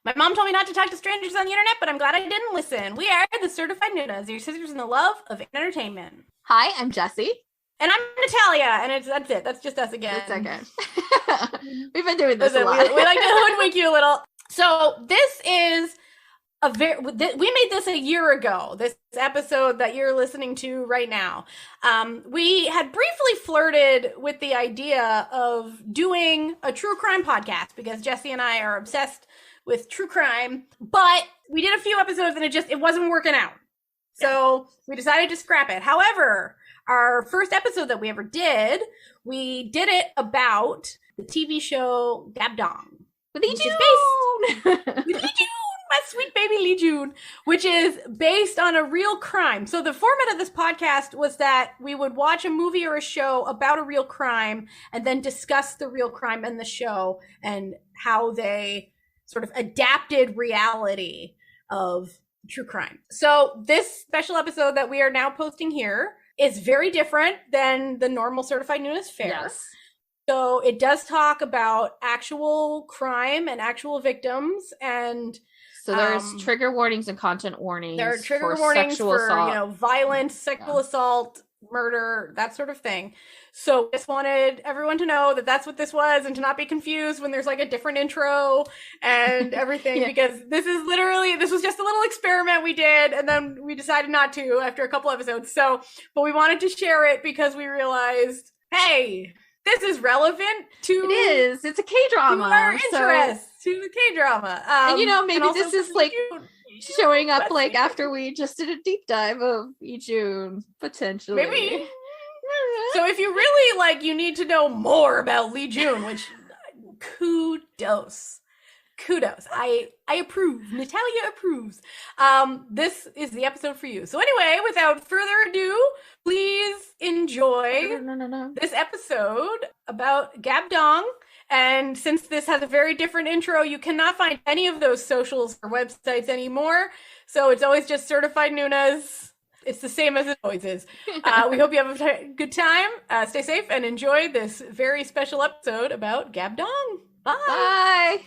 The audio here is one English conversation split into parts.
My mom told me not to talk to strangers on the internet, but I'm glad I didn't listen. We are the Certified Nunas, your sisters in the love of entertainment. Hi, I'm Jessie. And I'm Natalia, and that's it. That's just us again. That's okay. We've been doing this a lot. We like to hoodwink you a little. So this is we made this a year ago, this episode that you're listening to right now. We had briefly flirted with the idea of doing a true crime podcast because Jessie and I are obsessed with true crime, but we did a few episodes and it wasn't working out. So we decided to scrap it. However, our first episode that we ever did, we did it about the TV show Gabdong. With Lee Joon! With Lee Joon! My sweet baby Lee Joon, which is based on a real crime. So the format of this podcast was that we would watch a movie or a show about a real crime and then discuss the real crime in the show and how they sort of adapted reality of true crime. So this special episode that we are now posting here is very different than the normal Certified Nunas fare. Yes. So it does talk about actual crime and actual victims, and so there's trigger warnings and content warnings. There are trigger warnings for assault. Violence, sexual assault, murder, that sort of thing. So just wanted everyone to know that that's what this was and to not be confused when there's like a different intro and everything because this was just a little experiment we did and then we decided not to after a couple episodes. But we wanted to share it because we realized, hey, this is relevant to It is. It's a Kdrama. Our interest to the Kdrama. And maybe this is like showing up like after we just did a deep dive of Lee Joon, potentially. Maybe. So if you really you need to know more about Lee Joon, which kudos. I approve. Natalia approves. This is the episode for you. So anyway, without further ado, please enjoy this episode about Gabdong. And since this has a very different intro, you cannot find any of those socials or websites anymore. So it's always just Certified Nunas. It's the same as it always is. We hope you have a good time. Stay safe and enjoy this very special episode about Gabdong. Bye. Bye.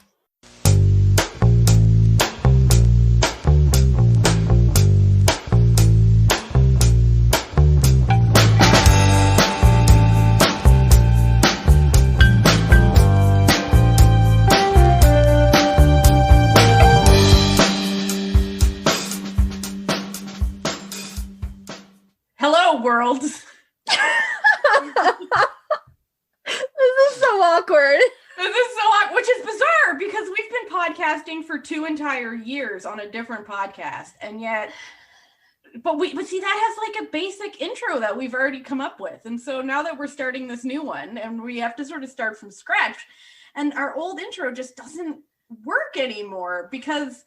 Hello, world. This is so awkward. Which is bizarre because we've been podcasting for 2 entire years on a different podcast, and yet, but see, that has like a basic intro that we've already come up with, and so now that we're starting this new one, and we have to sort of start from scratch, and our old intro just doesn't work anymore because,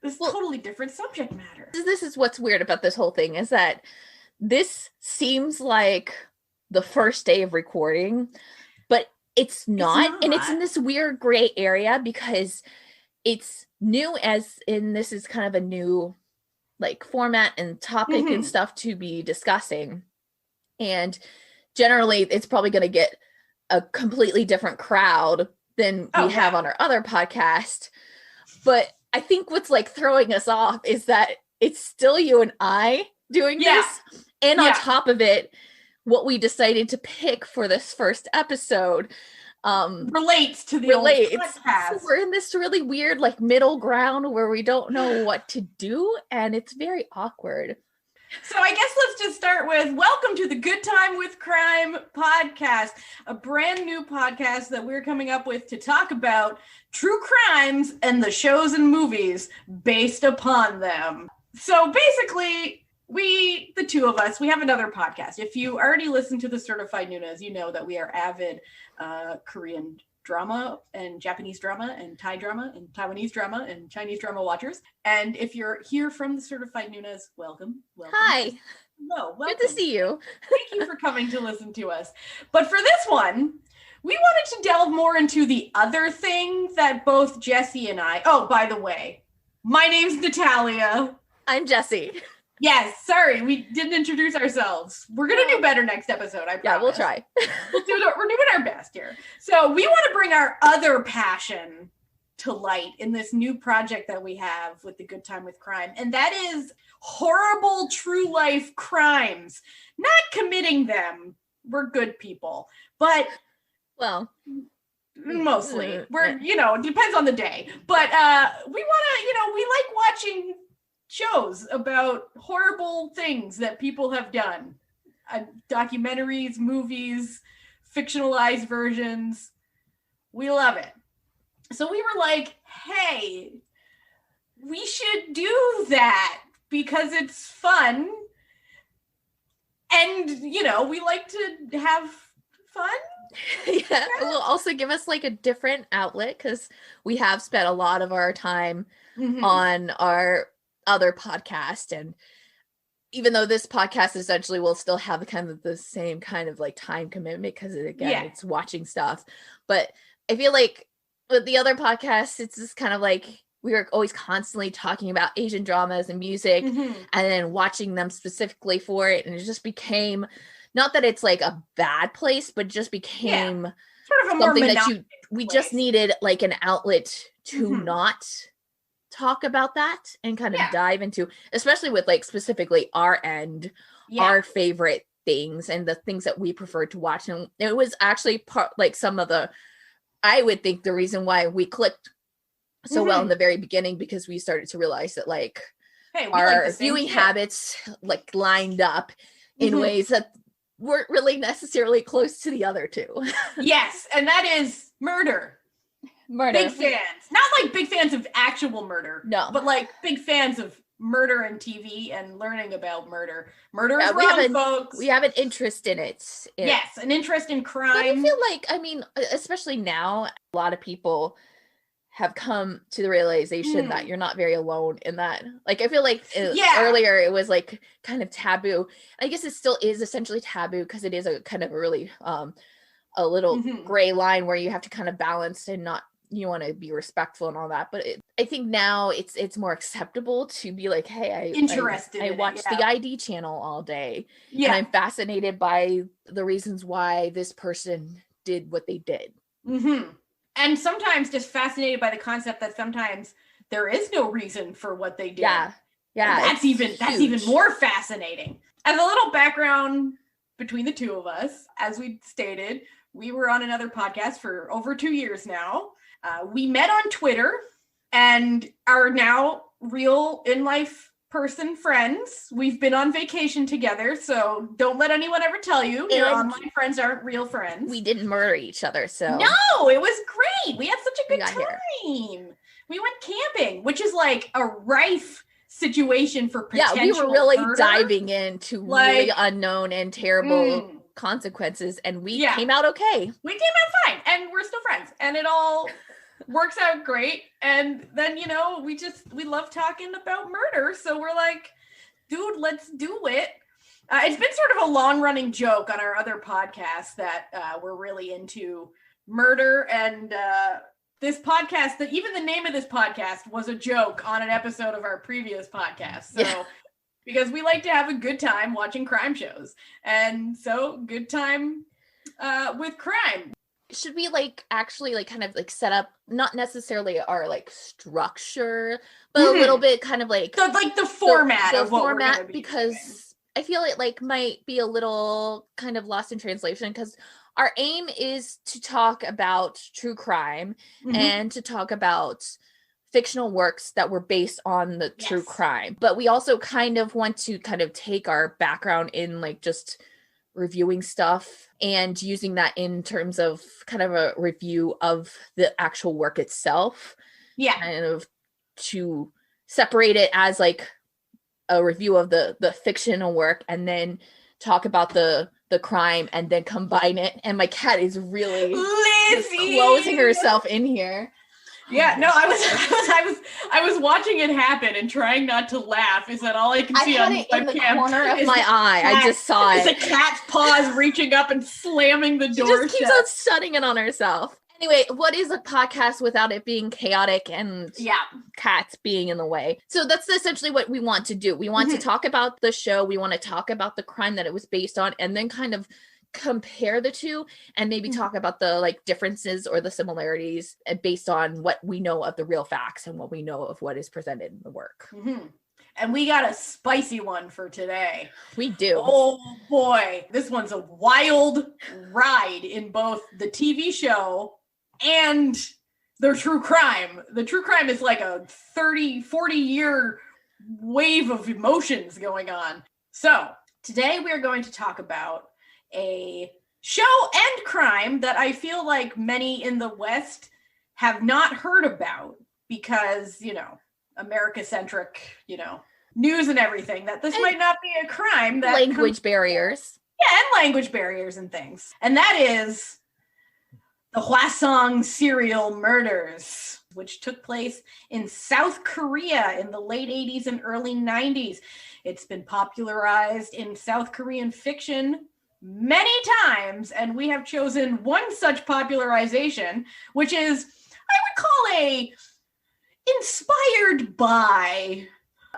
this totally different subject matter. This is what's weird about this whole thing is that this seems like the first day of recording, but it's not. And it's in this weird gray area because it's new as in this is kind of a new format and topic and stuff to be discussing. And generally it's probably going to get a completely different crowd than we have on our other podcast. But I think what's throwing us off is that it's still you and I doing this. And on top of it, what we decided to pick for this first episode relates to the old podcast. So we're in this really weird middle ground where we don't know what to do, and it's very awkward. So I guess let's just start with welcome to the Good Time with Crime podcast, a brand new podcast that we're coming up with to talk about true crimes and the shows and movies based upon them. So basically, the two of us, we have another podcast. If you already listened to the Certified Nunas, you know that we are avid Korean drama and Japanese drama and Thai drama and Taiwanese drama and Chinese drama watchers. And if you're here from the Certified Nunas, welcome. Hi. Hello. Welcome. Good to see you. Thank you for coming to listen to us. But for this one, we wanted to delve more into the other thing that both Jessie and I, oh, by the way, my name's Natalia. I'm Jessie. Yes, sorry, we didn't introduce ourselves. We're gonna do better next episode, I promise. Yeah, we'll try. We're doing our best here. So we want to bring our other passion to light in this new project that we have with the Good Time with Crime, and that is horrible true life crimes. Not committing them. We're good people, but well, mostly we're, it depends on the day, but we want to, we like watching shows about horrible things that people have done, documentaries, movies, fictionalized versions. We love it. So we were like, hey, we should do that because it's fun, and we like to have fun. Yeah, it will also give us like a different outlet, because we have spent a lot of our time on our other podcast, and even though this podcast essentially will still have kind of the same kind of like time commitment, because again it's watching stuff, but I feel like with the other podcasts it's just kind of like we were always constantly talking about Asian dramas and music and then watching them specifically for it, and it just became, not that it's like a bad place, but just became sort of a something more that we place. just needed like an outlet to not talk about that and kind of dive into, especially with like specifically our end, our favorite things and the things that we prefer to watch. And it was actually part, like some of the, I would think the reason why we clicked so well in the very beginning, because we started to realize that like our viewing habits like lined up in ways that weren't really necessarily close to the other two. Yes, and that is murder. Big fans. Not like big fans of actual murder. No. But like big fans of murder and TV and learning about murder. Murder is wrong, folks. We have an interest in it. Yes, an interest in crime. But I feel like, I mean, especially now, a lot of people have come to the realization that you're not very alone in that. Like, I feel like earlier it was like kind of taboo. I guess it still is essentially taboo, because it is a kind of a really a little gray line where you have to kind of balance and not, you want to be respectful and all that. But I think now it's more acceptable to be like, hey, I watch the ID channel all day. Yeah. And I'm fascinated by the reasons why this person did what they did. And sometimes just fascinated by the concept that sometimes there is no reason for what they did. Yeah. And that's even more fascinating. As a little background between the two of us, as we stated, we were on another podcast for over 2 years now. We met on Twitter and are now real in life person friends. We've been on vacation together, so don't let anyone ever tell you your online friends aren't real friends. We didn't murder each other, so. No, it was great. We had such a good time. We went camping, which is like a rife situation for potential we were really murder. Diving into really unknown and terrible consequences, and we came out okay. We came out fine, and we're still friends, and it all works out great. And then we love talking about murder, so we're like, dude, let's do it. It's been sort of a long-running joke on our other podcasts that we're really into murder, and this podcast, that even the name of this podcast was a joke on an episode of our previous podcast. So because we like to have a good time watching crime shows. And so Good Time with Crime. Should we like actually like kind of like set up not necessarily our like structure, but a little bit kind of like the format the of what format, we're gonna be because doing. I feel it like might be a little kind of lost in translation, because our aim is to talk about true crime and to talk about fictional works that were based on the true crime. But we also kind of want to kind of take our background in like just reviewing stuff and using that in terms of kind of a review of the actual work itself. Yeah. Kind of to separate it as like a review of the fictional work, and then talk about the crime, and then combine it. And my cat is really closing herself in here. Yeah, no, I was watching it happen and trying not to laugh. Is that all I can see on in the corner of my eye? I just saw it. It's a cat's paws reaching up and slamming the door. She just keeps on shutting it on herself. Anyway, what is a podcast without it being chaotic and cats being in the way? So that's essentially what we want to do. We want to talk about the show. We want to talk about the crime that it was based on, and then kind of compare the two and maybe talk about the like differences or the similarities based on what we know of the real facts and what we know of what is presented in the work. And we got a spicy one for today. We do. Oh boy, this one's a wild ride in both the TV show and the true crime. The true crime is like a 40 year wave of emotions going on. So today we are going to talk about a show and crime that I feel like many in the West have not heard about because, America-centric, news and everything, that this might not be a crime. That language barriers. Yeah, and language barriers and things. And that is the Hwaseong serial murders, which took place in South Korea in the late 80s and early 90s. It's been popularized in South Korean fiction many times, and we have chosen one such popularization, which is, I would call a inspired by,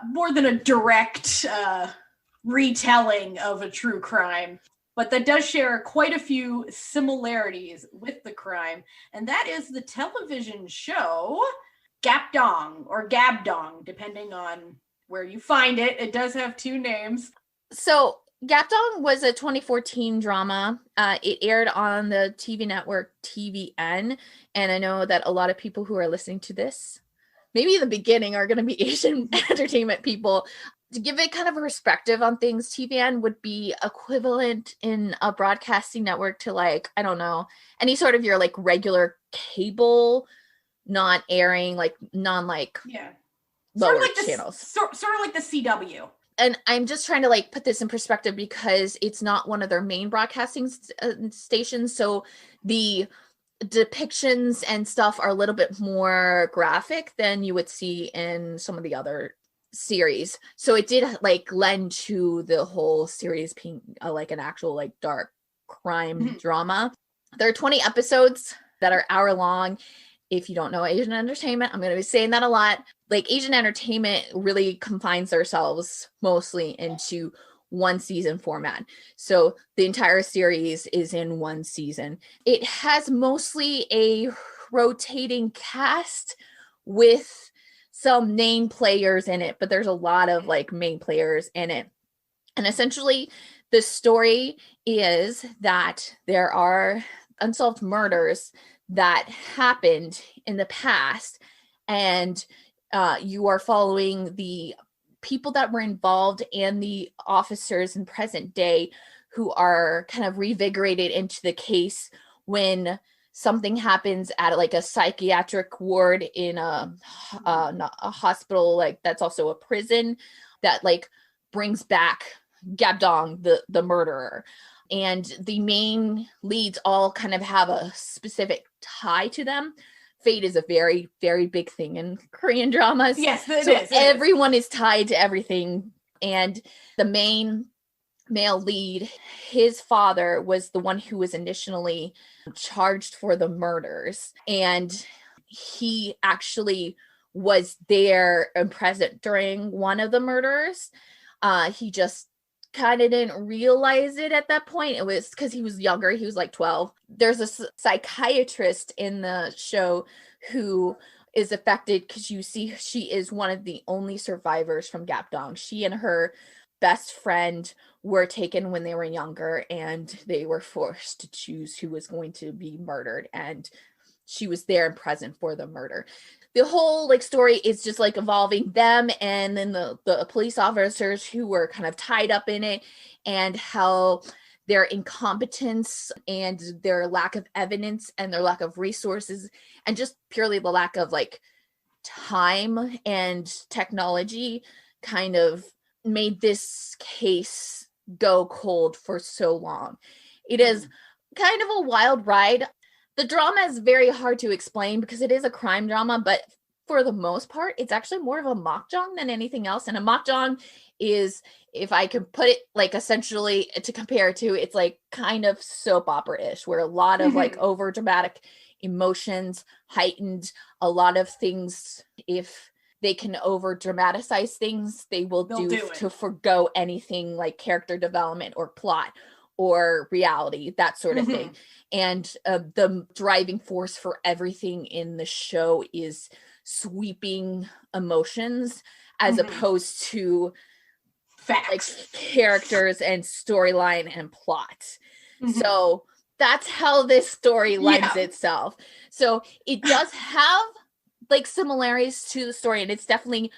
more than a direct retelling of a true crime, but that does share quite a few similarities with the crime, and that is the television show Gapdong or Gabdong, depending on where you find it. It does have two names. So Gapdong was a 2014 drama. It aired on the TV network TVN, and I know that a lot of people who are listening to this, maybe in the beginning, are going to be Asian entertainment people. To give it kind of a perspective on things, TVN would be equivalent in a broadcasting network to, like, I don't know, any sort of your like regular cable, not airing, like lower sort of like channels. Sort of like the CW. And I'm just trying to like put this in perspective because it's not one of their main broadcasting stations. So the depictions and stuff are a little bit more graphic than you would see in some of the other series. So it did like lend to the whole series being like an actual like dark crime drama. There are 20 episodes that are hour long. If you don't know Asian entertainment, I'm going to be saying that a lot. Like, Asian entertainment really confines themselves mostly into one season format. So the entire series is in one season. It has mostly a rotating cast with some name players in it, but there's a lot of like main players in it. And essentially the story is that there are unsolved murders that happened in the past, and you are following the people that were involved and the officers in present day who are kind of revigorated into the case when something happens at like a psychiatric ward in a hospital, like that's also a prison, that like brings back Gabdong, the murderer. And the main leads all kind of have a specific tie to them. Fate is a very, very big thing in Korean dramas. Yes, it is. Everyone is tied to everything. And the main male lead, his father was the one who was initially charged for the murders. And he actually was there and present during one of the murders. He just kind of didn't realize it at that point. It was because he was younger. He was like 12. There's a psychiatrist in the show who is affected because you see she is one of the only survivors from Gapdong. She and her best friend were taken when they were younger, and they were forced to choose who was going to be murdered, and she was there and present for the murder. The whole like story is just like evolving them and then the police officers who were kind of tied up in it, and how their incompetence and their lack of evidence and their lack of resources and just purely the lack of like time and technology kind of made this case go cold for so long. It is kind of a wild ride. The drama is very hard to explain because it is a crime drama, but for the most part, it's actually more of a makjang than anything else. And a makjang is, if I could put it like essentially to compare to, it's like kind of soap opera-ish, where a lot of like over dramatic emotions heightened. A lot of things, if they can over dramatize things, they'll do to forgo anything like character development or plot or reality, that sort of thing. And the driving force for everything in the show is sweeping emotions as opposed to facts, like characters and storyline and plot. So that's how this story lends itself. So it does have like similarities to the story, and it's definitely,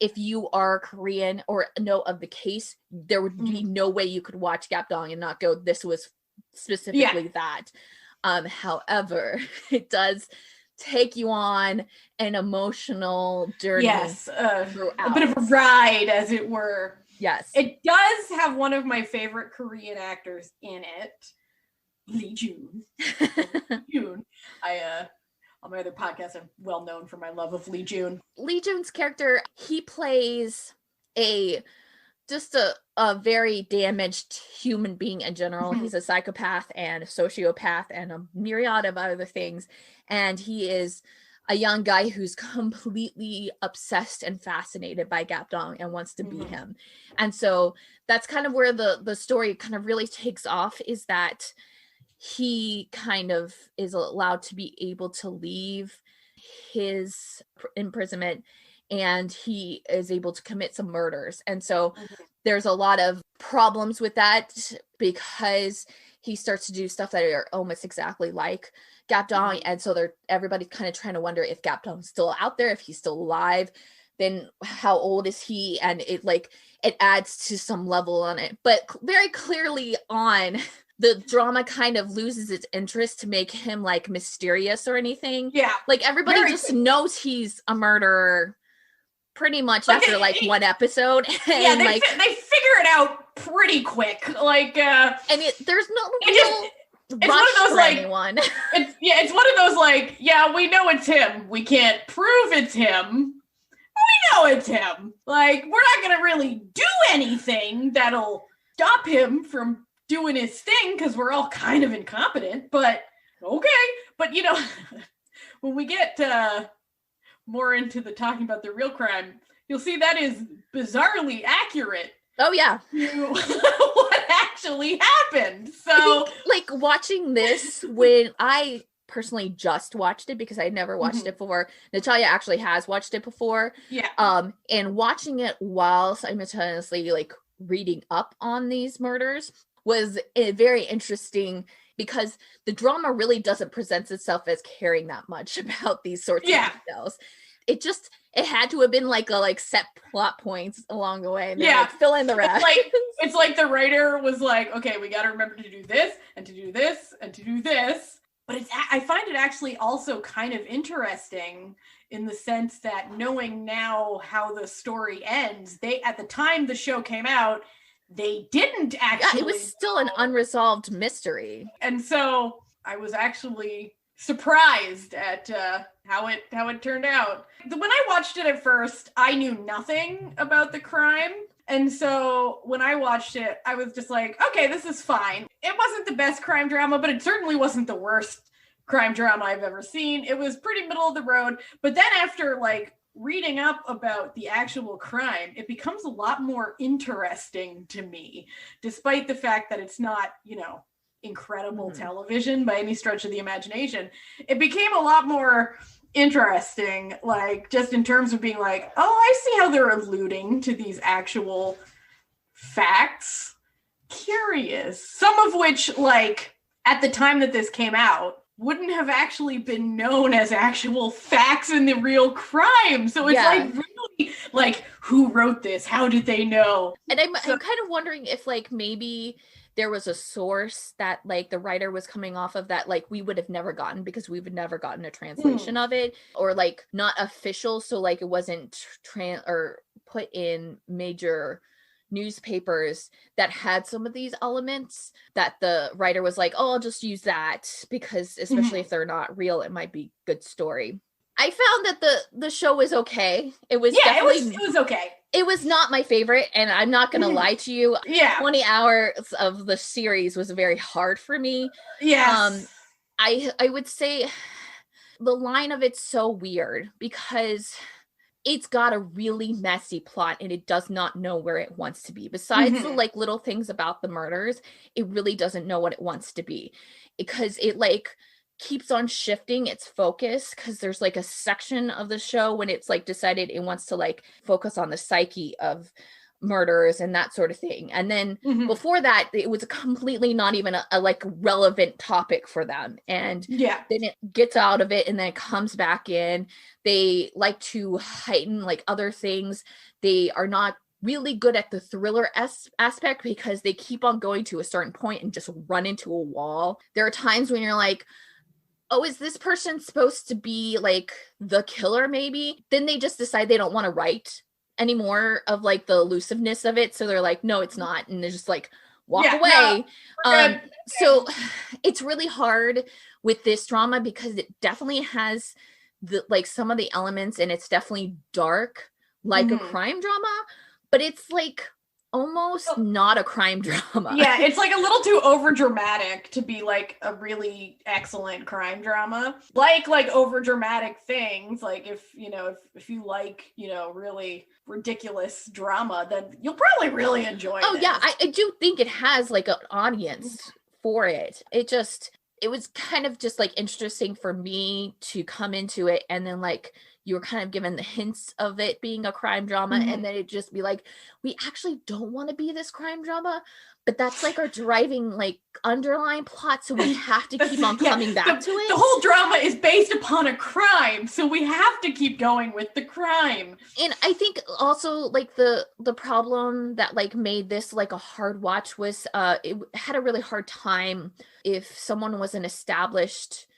if you are Korean or know of the case, there would be no way you could watch Gapdong and not go, this was specifically that. However, it does take you on an emotional journey. Yes, a bit of a ride, as it were. Yes. It does have one of my favorite Korean actors in it, Lee Joon. On my other podcast, I'm well known for my love of Lee Joon. Lee Joon's character, he plays just a very damaged human being in general. He's a psychopath and a sociopath and a myriad of other things. And he is a young guy who's completely obsessed and fascinated by Gapdong and wants to be him. And so that's kind of where the story kind of really takes off, is that he kind of is allowed to be able to leave his imprisonment, and he is able to commit some murders. And so there's a lot of problems with that, because he starts to do stuff that are almost exactly like Gapdong. And so everybody's kind of trying to wonder if Gapdong's still out there, if he's still alive, then how old is he? And it adds to some level on it. But very clearly on, the drama kind of loses its interest to make him like mysterious or anything. Yeah. Like everybody just knows he's a murderer pretty much after like one episode. And they figure it out pretty quick. Like, and there's no real it's one of those like anyone. It's one of those like, yeah, we know it's him. We can't prove it's him. We know it's him. Like, we're not gonna really do anything that'll stop him from doing his thing, because we're all kind of incompetent, but okay. But you know, when we get more into the talking about the real crime, you'll see that is bizarrely accurate. Oh yeah. To what actually happened. So like watching this, when I personally just watched it because I never watched it before. Natalia actually has watched it before. Yeah. And watching it while simultaneously like reading up on these murders was very interesting, because the drama really doesn't present itself as caring that much about these sorts of details. It had to have been like a set plot points along the way, and like fill in the rest. It's like the writer was like, okay, we got to remember to do this and to do this and to do this. But I find it actually also kind of interesting in the sense that, knowing now how the story ends, at the time the show came out, they didn't actually. Yeah, it was still an unresolved mystery. And so I was actually surprised at how it turned out. When I watched it at first, I knew nothing about the crime. And so when I watched it, I was just like, okay, this is fine. It wasn't the best crime drama, but it certainly wasn't the worst crime drama I've ever seen. It was pretty middle of the road. But then after like reading up about the actual crime, it becomes a lot more interesting to me, despite the fact that it's not, incredible television by any stretch of the imagination. It became a lot more interesting, like just in terms of being like, oh, I see how they're alluding to these actual facts. Curious. Some of which, like, at the time that this came out, wouldn't have actually been known as actual facts in the real crime. So it's like really like, who wrote this? How did they know? And I'm kind of wondering if like maybe there was a source that like the writer was coming off of that like we would have never gotten, because we would never gotten a translation of it, or like not official, so like it wasn't or put in major newspapers that had some of these elements, that the writer was like, oh, I'll just use that, because especially if they're not real, it might be good story. I found that the show was okay. It was it was okay. It was not my favorite, and I'm not gonna lie to you. 20 hours of the series was very hard for me. Yes. I would say the line of it's so weird because it's got a really messy plot and it does not know where it wants to be. Besides the like little things about the murders, it really doesn't know what it wants to be, because it like keeps on shifting its focus, because there's like a section of the show when it's like decided it wants to like focus on the psyche of murders and that sort of thing, and then before that it was completely not even a like relevant topic for them, and then it gets out of it and then it comes back in. They like to heighten like other things. They are not really good at the thriller aspect because they keep on going to a certain point and just run into a wall. There are times when you're like, oh, is this person supposed to be like the killer maybe? Then they just decide they don't want to write anymore of like the elusiveness of it, so they're like, no, it's not, and they just like walk away. So it's really hard with this drama because it definitely has the like some of the elements, and it's definitely dark like a crime drama, but it's like almost not a crime drama. Yeah, it's like a little too over dramatic to be like a really excellent crime drama. Like over dramatic things, like if you like, really ridiculous drama, then you'll probably really enjoy it. Yeah, I do think it has like an audience for it. It was kind of just like interesting for me to come into it, and then like you were kind of given the hints of it being a crime drama, and then it just be like, we actually don't want to be this crime drama, but that's like our driving like underlying plot, so we have to keep on coming back to it. The whole drama is based upon a crime, so we have to keep going with the crime. And I think also like the problem that like made this like a hard watch was it had a really hard time if someone was an established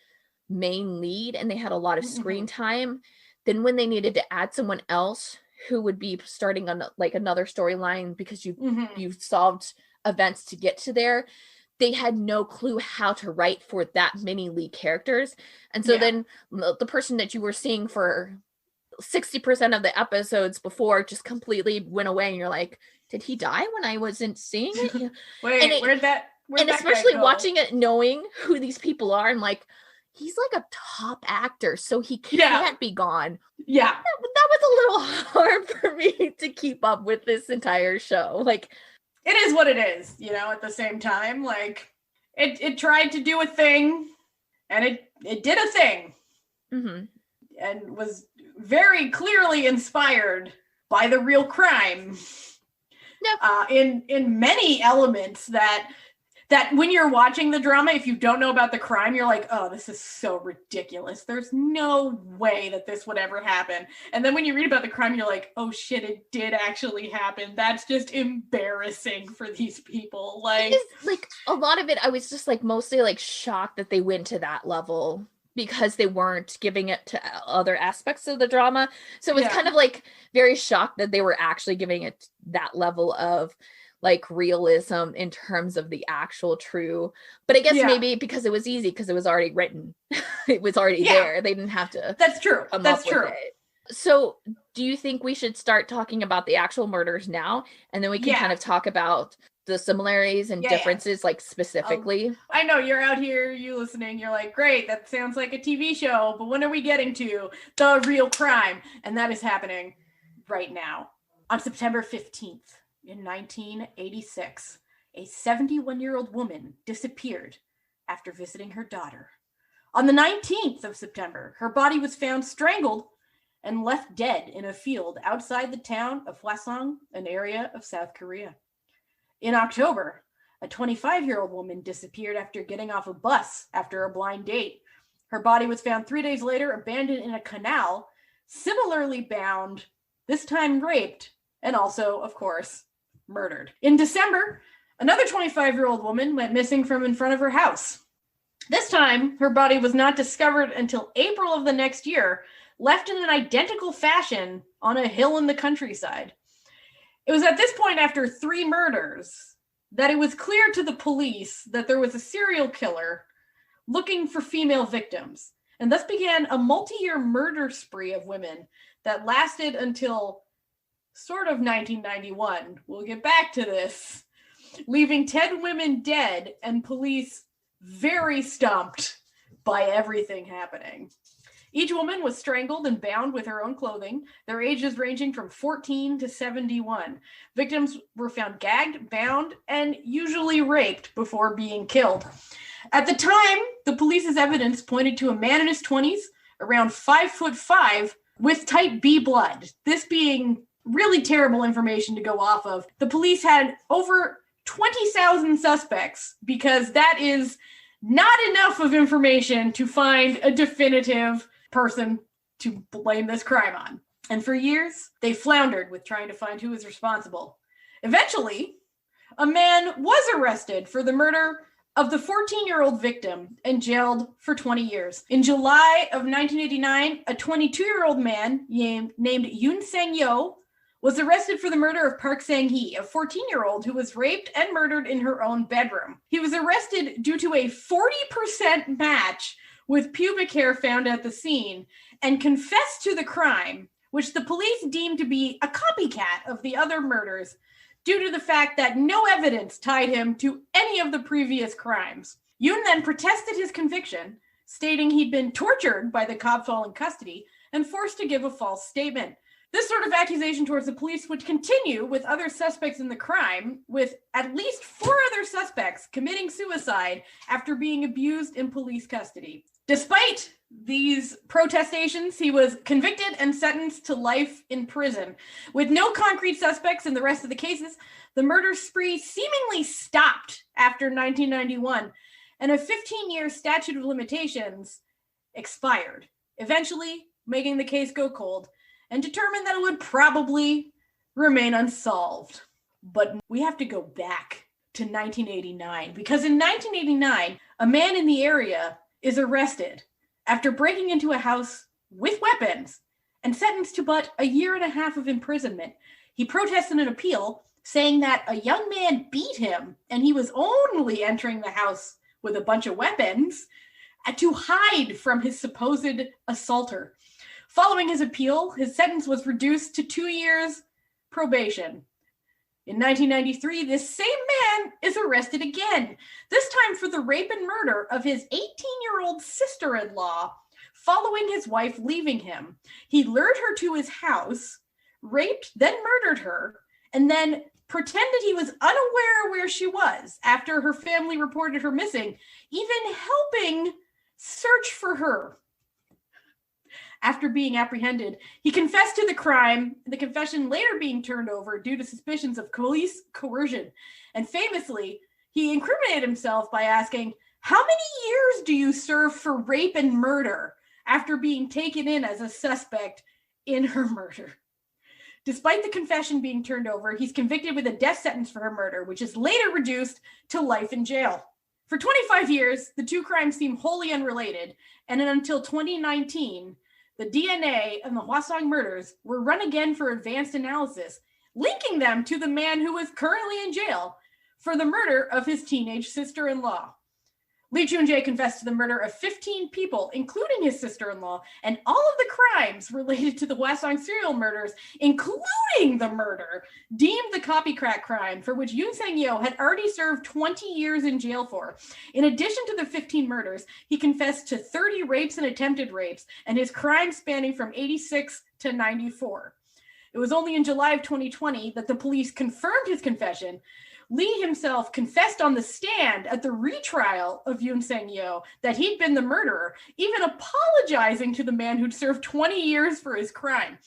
main lead and they had a lot of screen time. Then when they needed to add someone else who would be starting on like another storyline because you've solved events to get to there, they had no clue how to write for that many lead characters. And so then the person that you were seeing for 60% of the episodes before just completely went away, and you're like, did he die when I wasn't seeing it? Where'd that especially watching it knowing who these people are, and like, he's like a top actor, so he can't be gone. Yeah. That was a little hard for me to keep up with this entire show. Like, it is what it is, at the same time. Like, it tried to do a thing, and it did a thing. And was very clearly inspired by the real crime. In many elements that when you're watching the drama, if you don't know about the crime, you're like, oh, this is so ridiculous. There's no way that this would ever happen. And then when you read about the crime, you're like, oh shit, it did actually happen. That's just embarrassing for these people. Like a lot of it, I was just like mostly like shocked that they went to that level, because they weren't giving it to other aspects of the drama. So it was kind of like very shocked that they were actually giving it that level of like realism in terms of the actual true. But I guess maybe because it was easy, because it was already written. It was already there. They didn't have to. That's true. That's true. So do you think we should start talking about the actual murders now? And then we can kind of talk about the similarities and differences, like specifically. I know you're out here, you listening, you're like, great, that sounds like a TV show, but when are we getting to the real crime? And that is happening right now. On September 15th, in 1986, a 71-year-old woman disappeared after visiting her daughter. On the 19th of September, her body was found strangled and left dead in a field outside the town of Hwaseong, an area of South Korea. In October, a 25-year-old woman disappeared after getting off a bus after a blind date. Her body was found 3 days later, abandoned in a canal, similarly bound, this time raped, and also, of course, murdered. In December, another 25-year-old woman went missing from in front of her house. This time, her body was not discovered until April of the next year, left in an identical fashion on a hill in the countryside. It was at this point, after 3 murders, that it was clear to the police that there was a serial killer looking for female victims, and thus began a multi-year murder spree of women that lasted until sort of 1991. We'll get back to this, leaving 10 women dead and police very stumped by everything happening. Each woman was strangled and bound with her own clothing, their ages ranging from 14 to 71. Victims were found gagged, bound, and usually raped before being killed. At the time, the police's evidence pointed to a man in his 20s, around 5'5", with type B blood. This being really terrible information to go off of. The police had over 20,000 suspects because that is not enough of information to find a definitive person to blame this crime on. And for years, they floundered with trying to find who was responsible. Eventually, a man was arrested for the murder of the 14-year-old victim and jailed for 20 years. In July of 1989, a 22-year-old man named Yoon Sang-yo was arrested for the murder of Park Sang-hee, a 14-year-old who was raped and murdered in her own bedroom. He was arrested due to a 40% match with pubic hair found at the scene and confessed to the crime, which the police deemed to be a copycat of the other murders due to the fact that no evidence tied him to any of the previous crimes. Yoon then protested his conviction, stating he'd been tortured by the cops while in custody and forced to give a false statement. This sort of accusation towards the police would continue with other suspects in the crime, with at least 4 other suspects committing suicide after being abused in police custody. Despite these protestations, he was convicted and sentenced to life in prison. With no concrete suspects in the rest of the cases, the murder spree seemingly stopped after 1991, and a 15-year statute of limitations expired, eventually making the case go cold, and determined that it would probably remain unsolved. But we have to go back to 1989, because in 1989, a man in the area is arrested after breaking into a house with weapons and sentenced to but a year and a half of imprisonment. He protested an appeal, saying that a young man beat him and he was only entering the house with a bunch of weapons to hide from his supposed assaulter. Following his appeal, his sentence was reduced to 2 years probation. In 1993, this same man is arrested again, this time for the rape and murder of his 18-year-old sister-in-law following his wife leaving him. He lured her to his house, raped, then murdered her, and then pretended he was unaware where she was after her family reported her missing, even helping search for her. After being apprehended, he confessed to the crime, the confession later being turned over due to suspicions of police coercion. And famously, he incriminated himself by asking, "How many years do you serve for rape and murder?" after being taken in as a suspect in her murder. Despite the confession being turned over, he's convicted with a death sentence for her murder, which is later reduced to life in jail. For 25 years, the two crimes seem wholly unrelated, and until 2019, the DNA and the Hwaseong murders were run again for advanced analysis, linking them to the man who is currently in jail for the murder of his teenage sister-in-law. Lee Joon confessed to the murder of 15 people, including his sister-in-law, and all of the crimes related to the Hwaseong serial murders, including the murder, deemed the copycat crime for which Yoon Sang-yo had already served 20 years in jail for. In addition to the 15 murders, he confessed to 30 rapes and attempted rapes, and his crimes spanning from 86 to 94. It was only in July of 2020 that the police confirmed his confession. Lee himself confessed on the stand at the retrial of Yoon Sang-yo that he'd been the murderer, even apologizing to the man who'd served 20 years for his crime.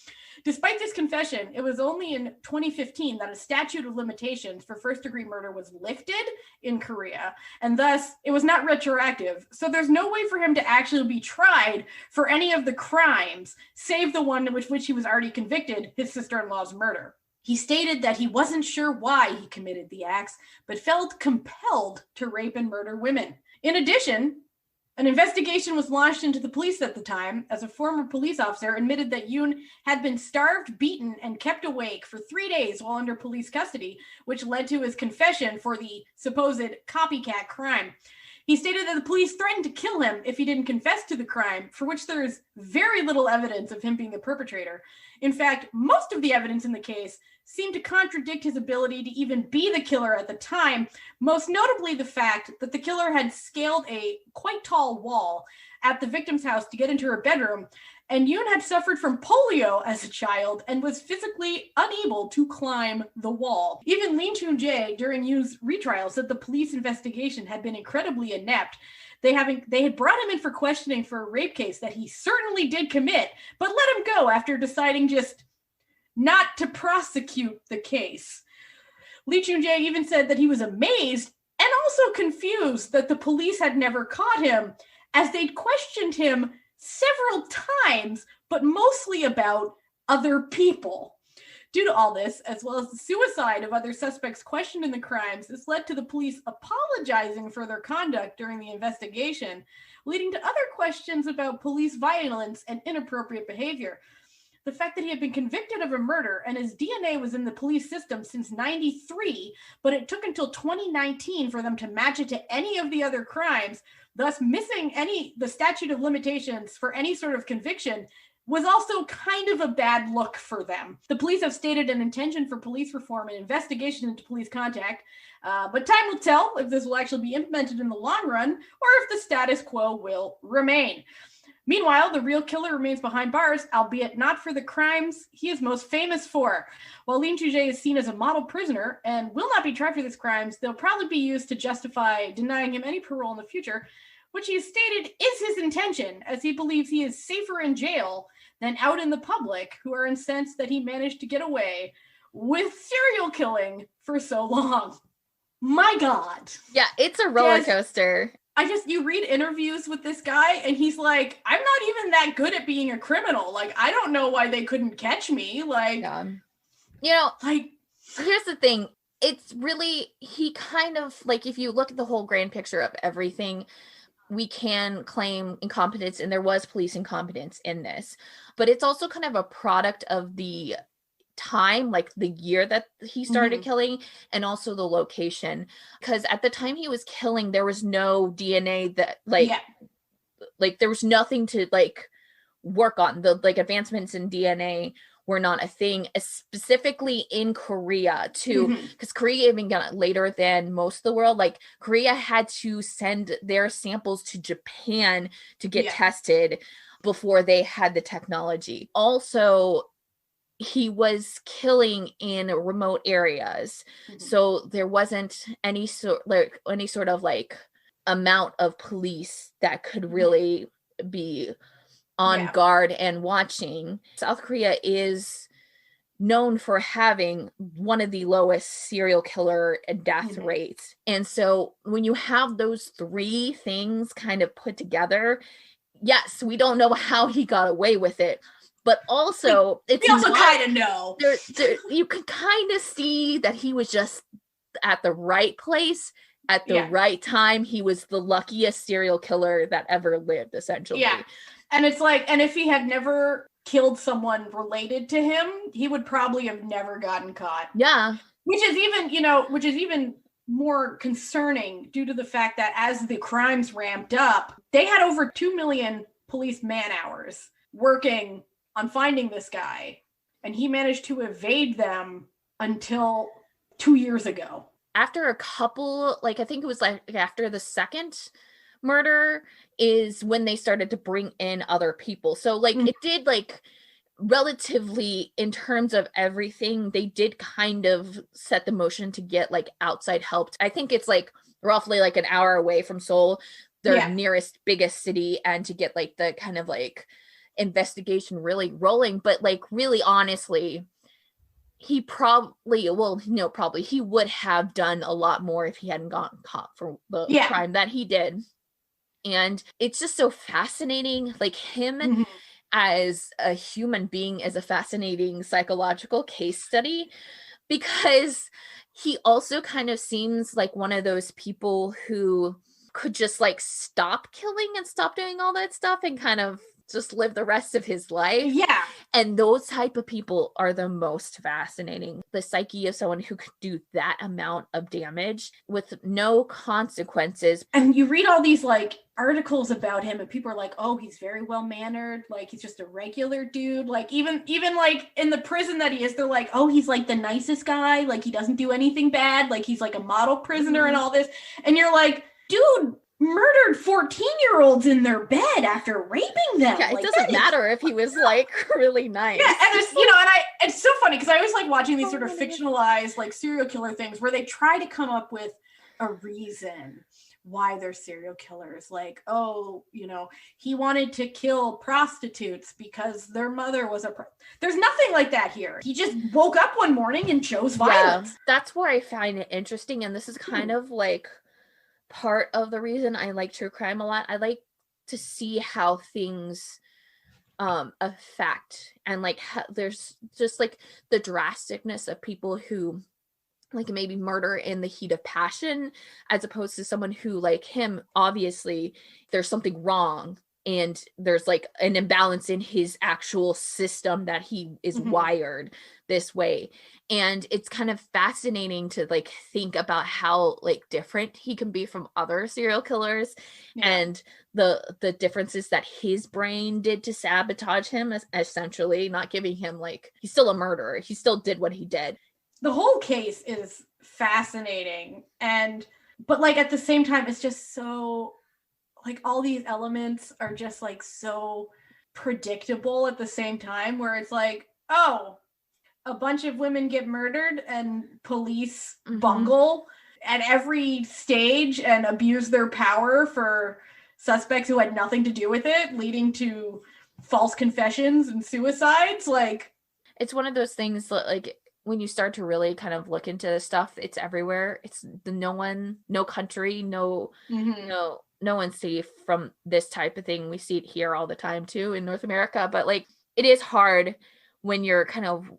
Despite this confession, it was only in 2015 that a statute of limitations for first-degree murder was lifted in Korea, and thus it was not retroactive. So there's no way for him to actually be tried for any of the crimes, save the one which he was already convicted, his sister-in-law's murder. He stated that he wasn't sure why he committed the acts, but felt compelled to rape and murder women. In addition, an investigation was launched into the police at the time, as a former police officer admitted that Yoon had been starved, beaten, and kept awake for 3 days while under police custody, which led to his confession for the supposed copycat crime. He stated that the police threatened to kill him if he didn't confess to the crime, for which there is very little evidence of him being the perpetrator. In fact, most of the evidence in the case seemed to contradict his ability to even be the killer at the time, most notably the fact that the killer had scaled a quite tall wall at the victim's house to get into her bedroom. And Yoon had suffered from polio as a child and was physically unable to climb the wall. Even Lee Joon, during Yoon's retrial, said the police investigation had been incredibly inept. They had brought him in for questioning for a rape case that he certainly did commit, but let him go after deciding just not to prosecute the case. Lee Joon even said that he was amazed and also confused that the police had never caught him, as they'd questioned him several times, but mostly about other people. Due to all this, as well as the suicide of other suspects questioned in the crimes, this led to the police apologizing for their conduct during the investigation, leading to other questions about police violence and inappropriate behavior. The fact that he had been convicted of a murder and his DNA was in the police system since 1993, but it took until 2019 for them to match it to any of the other crimes, thus missing the statute of limitations for any sort of conviction, was also kind of a bad look for them. The police have stated an intention for police reform and investigation into police contact, but time will tell if this will actually be implemented in the long run or if the status quo will remain. Meanwhile, the real killer remains behind bars, albeit not for the crimes he is most famous for. While Lee Joon is seen as a model prisoner and will not be tried for these crimes, they'll probably be used to justify denying him any parole in the future, which he has stated is his intention, as he believes he is safer in jail than out in the public, who are incensed that he managed to get away with serial killing for so long. My God. Yeah, it's a roller coaster. You read interviews with this guy and he's like, I'm not even that good at being a criminal. Like, I don't know why they couldn't catch me. Like, here's the thing. It's really, he kind of, like, if you look at the whole grand picture of everything, we can claim incompetence, and there was police incompetence in this, but it's also kind of a product of the time, like the year that he started killing, and also the location, because at the time he was killing, there was no DNA that like there was nothing to like work on. The like advancements in DNA were not a thing, specifically in Korea too, because Korea even got later than most of the world. Like Korea had to send their samples to Japan to get tested before they had the technology. Also, he was killing in remote areas, so there wasn't any sort of like amount of police that could really be on guard and watching. South Korea is known for having one of the lowest serial killer death rates, and so when you have those three things kind of put together, yes, we don't know how he got away with it. But also, we also kind of know. You can kind of see that he was just at the right place at the right time. He was the luckiest serial killer that ever lived, essentially. Yeah. And it's like, and if he had never killed someone related to him, he would probably have never gotten caught. Yeah. Which is even more concerning due to the fact that as the crimes ramped up, they had over 2 million police man hours working on finding this guy, and he managed to evade them until 2 years ago. After a couple, like I think it was like after the second murder is when they started to bring in other people. So like it did like relatively, in terms of everything, they did kind of set the motion to get like outside help. I think it's like roughly like an hour away from Seoul, their nearest biggest city, and to get like the kind of like investigation really rolling. But like really honestly, he probably would have done a lot more if he hadn't gotten caught for the crime that he did. And it's just so fascinating, like him as a human being is a fascinating psychological case study, because he also kind of seems like one of those people who could just like stop killing and stop doing all that stuff and kind of just live the rest of his life. Yeah. And those type of people are the most fascinating. The psyche of someone who could do that amount of damage with no consequences. And you read all these like articles about him and people are like, oh, he's very well mannered. Like he's just a regular dude. Like even like in the prison that he is, they're like, oh, he's like the nicest guy. Like he doesn't do anything bad. Like he's like a model prisoner and all this. And you're like, dude, murdered 14-year-olds in their bed after raping them. Yeah, it doesn't matter if he was like really nice. Yeah, and there's, it's so funny because I always like watching these sort of fictionalized like serial killer things where they try to come up with a reason why they're serial killers. Like, he wanted to kill prostitutes because their mother was there's nothing like that here. He just woke up one morning and chose violence. Yeah, that's where I find it interesting, and this is kind of like part of the reason I like true crime a lot. I like to see how things affect, and like there's just like the drasticness of people who like maybe murder in the heat of passion, as opposed to someone who, like him, obviously there's something wrong and there's like an imbalance in his actual system that he is wired this way. And it's kind of fascinating to like think about how like different he can be from other serial killers, and the differences that his brain did to sabotage him, essentially not giving him, like, he's still a murderer, he still did what he did. The whole case is fascinating, but like at the same time it's just so like all these elements are just like so predictable at the same time, where it's like, oh, a bunch of women get murdered and police bungle at every stage and abuse their power for suspects who had nothing to do with it, leading to false confessions and suicides. Like, it's one of those things that, like, when you start to really kind of look into this stuff, it's everywhere. It's no country, no one's safe from this type of thing. We see it here all the time too in North America, but like it is hard when you're kind of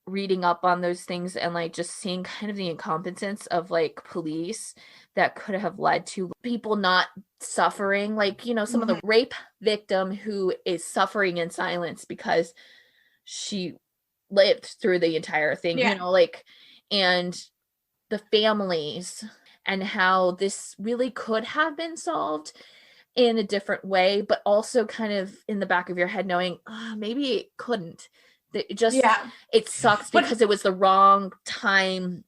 reading up on those things and like just seeing kind of the incompetence of like police that could have led to people not suffering, like, some of the rape victim who is suffering in silence because she lived through the entire thing, and the families, and how this really could have been solved in a different way, but also kind of in the back of your head knowing, maybe it couldn't. It sucks because it was the wrong time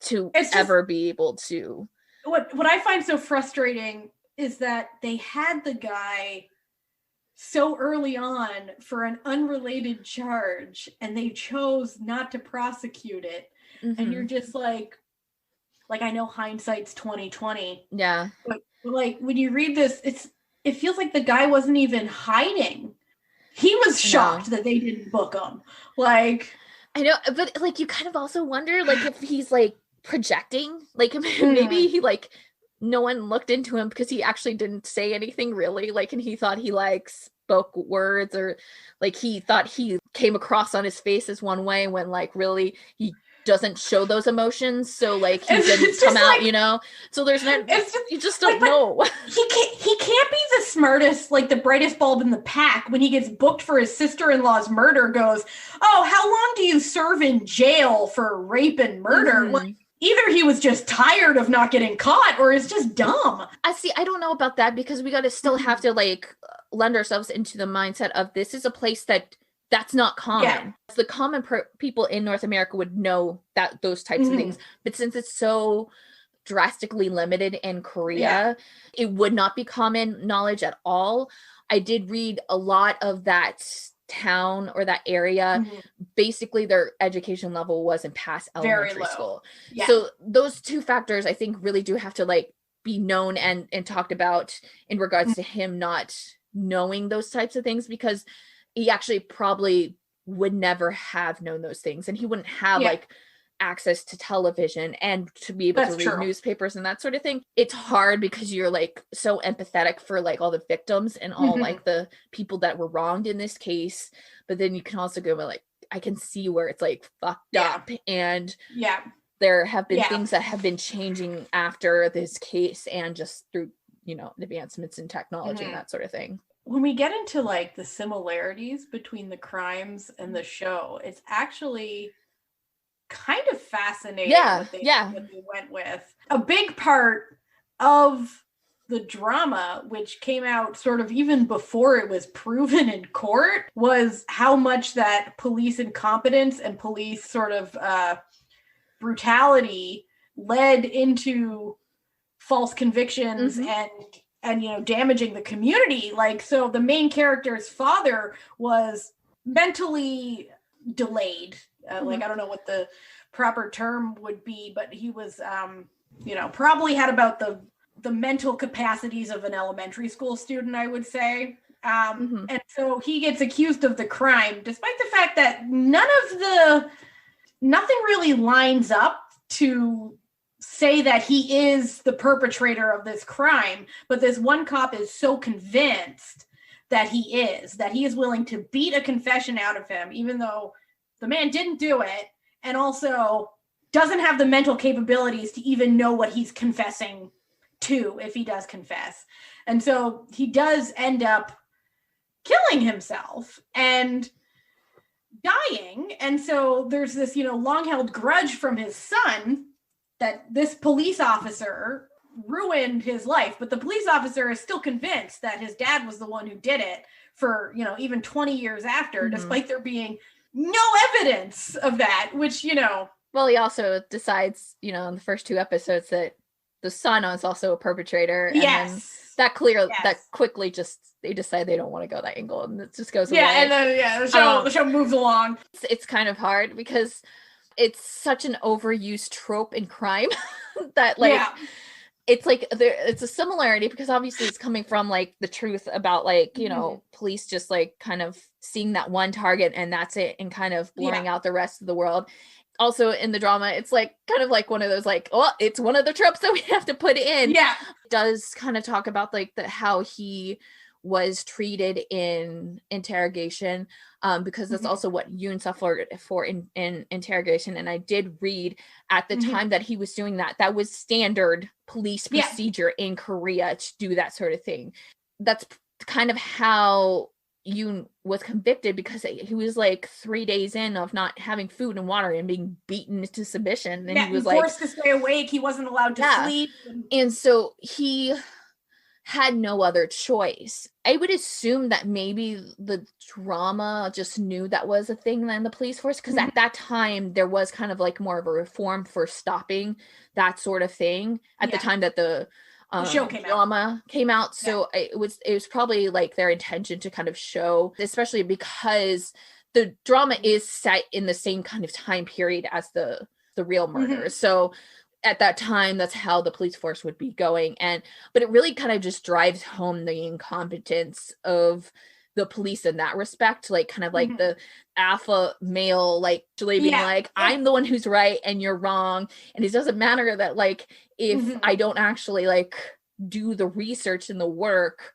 to ever be able to. What I find so frustrating is that they had the guy so early on for an unrelated charge and they chose not to prosecute it. And you're just like I know hindsight's 2020. Yeah. But like when you read this, it feels like the guy wasn't even hiding. He was shocked that they didn't book him. Like, I know, but like you kind of also wonder like if he's like projecting, like maybe he like no one looked into him because he actually didn't say anything really, like, and he thought he like spoke words, or like he thought he came across on his face as one way when like really he doesn't show those emotions, so like he didn't come out, like, so there's no, you just don't know. He can't be the smartest, like the brightest bulb in the pack when he gets booked for his sister-in-law's murder, goes, oh, how long do you serve in jail for rape and murder? Like, either he was just tired of not getting caught or is just dumb. I don't know about that, because we got to still have to like lend ourselves into the mindset of this is a place that's not common. Yeah. The common people in North America would know that those types of things. But since it's so drastically limited in Korea, it would not be common knowledge at all. I did read a lot of that town or that area. Basically, their education level wasn't past elementary school. Yeah. So those two factors, I think, really do have to like be known and talked about in regards to him not knowing those types of things, because he actually probably would never have known those things, and he wouldn't have like access to television and to be able to read newspapers and that sort of thing. It's hard because you're like so empathetic for like all the victims and all like the people that were wronged in this case, but then you can also go like, I can see where it's like fucked up, and there have been things that have been changing after this case and just through advancements in technology and that sort of thing. When we get into like the similarities between the crimes and the show, it's actually kind of fascinating what they went with. A big part of the drama, which came out sort of even before it was proven in court, was how much that police incompetence and police sort of brutality led into false convictions and damaging the community. Like, so the main character's father was mentally delayed. Like, I don't know what the proper term would be, but he was, probably had about the mental capacities of an elementary school student, I would say. And so he gets accused of the crime, despite the fact that nothing really lines up to say that he is the perpetrator of this crime. But this one cop is so convinced that he is willing to beat a confession out of him, even though the man didn't do it, and also doesn't have the mental capabilities to even know what he's confessing to if he does confess. And so he does end up killing himself and dying. And so there's this, long-held grudge from his son that this police officer ruined his life, but the police officer is still convinced that his dad was the one who did it for, even 20 years after, despite there being no evidence of that, which, Well, he also decides, in the first 2 episodes that the son is also a perpetrator. And then that quickly just, they decide they don't want to go that angle, and it just goes away. And then, the show moves along. It's kind of hard because it's such an overused trope in crime that, like, it's like it's a similarity because obviously it's coming from like the truth about like, police just like kind of seeing that one target and that's it, and kind of blurring out the rest of the world. Also in the drama, it's like kind of like one of those like, oh, it's one of the tropes that we have to put in. Yeah. It does kind of talk about like how he was treated in interrogation, because that's also what Yoon suffered for in interrogation. And I did read at the time that he was doing that. That was standard police procedure in Korea to do that sort of thing. That's kind of how Yoon was convicted, because he was like 3 days in of not having food and water and being beaten into submission. And he was like forced to stay awake. He wasn't allowed to sleep. And so he had no other choice. I would assume that maybe the drama just knew that was a thing in the police force, because at that time there was kind of like more of a reform for stopping that sort of thing at the time that the show came out. So it was probably like their intention to kind of show, especially because the drama is set in the same kind of time period as the real murders. So at that time, that's how the police force would be going. But it really kind of just drives home the incompetence of the police in that respect, like kind of like the alpha male, like being like, I'm the one who's right and you're wrong. And it doesn't matter that like, if I don't actually like do the research and the work,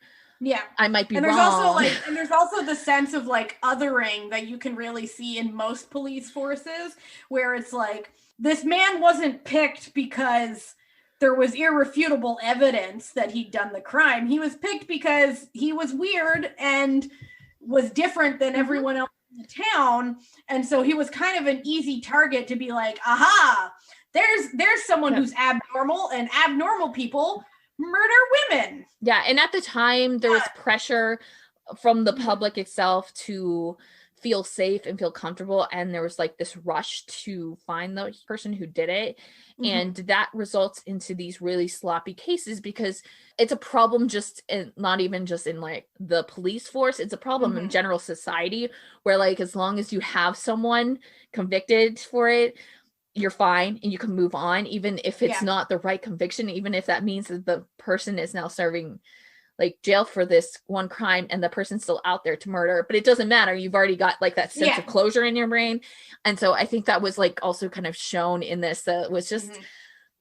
I might be wrong. And there's also the sense of like othering that you can really see in most police forces, where it's like, this man wasn't picked because there was irrefutable evidence that he'd done the crime. He was picked because he was weird and was different than everyone else in the town. And so he was kind of an easy target to be like, aha, there's someone who's abnormal, and abnormal people murder women. Yeah. And at the time there was pressure from the public itself to feel safe and feel comfortable, and there was like this rush to find the person who did it, and that results into these really sloppy cases, because it's a problem just in, not even just in like the police force, it's a problem in general society, where like as long as you have someone convicted for it, you're fine and you can move on, even if it's not the right conviction, even if that means that the person is now serving like jail for this one crime and the person's still out there to murder. But it doesn't matter, you've already got like that sense of closure in your brain. And so I think that was like also kind of shown in this, that was just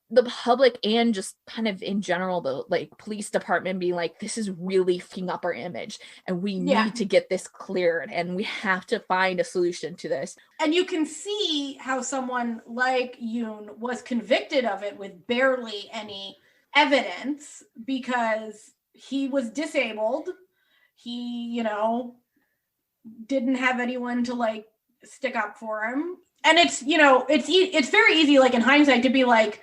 the public and just kind of in general the like police department being like, this is really fucking up our image and we need to get this cleared and we have to find a solution to this. And you can see how someone like Yoon was convicted of it with barely any evidence, because he was disabled. He, didn't have anyone to like stick up for him. And it's, it's very easy, like in hindsight, to be like,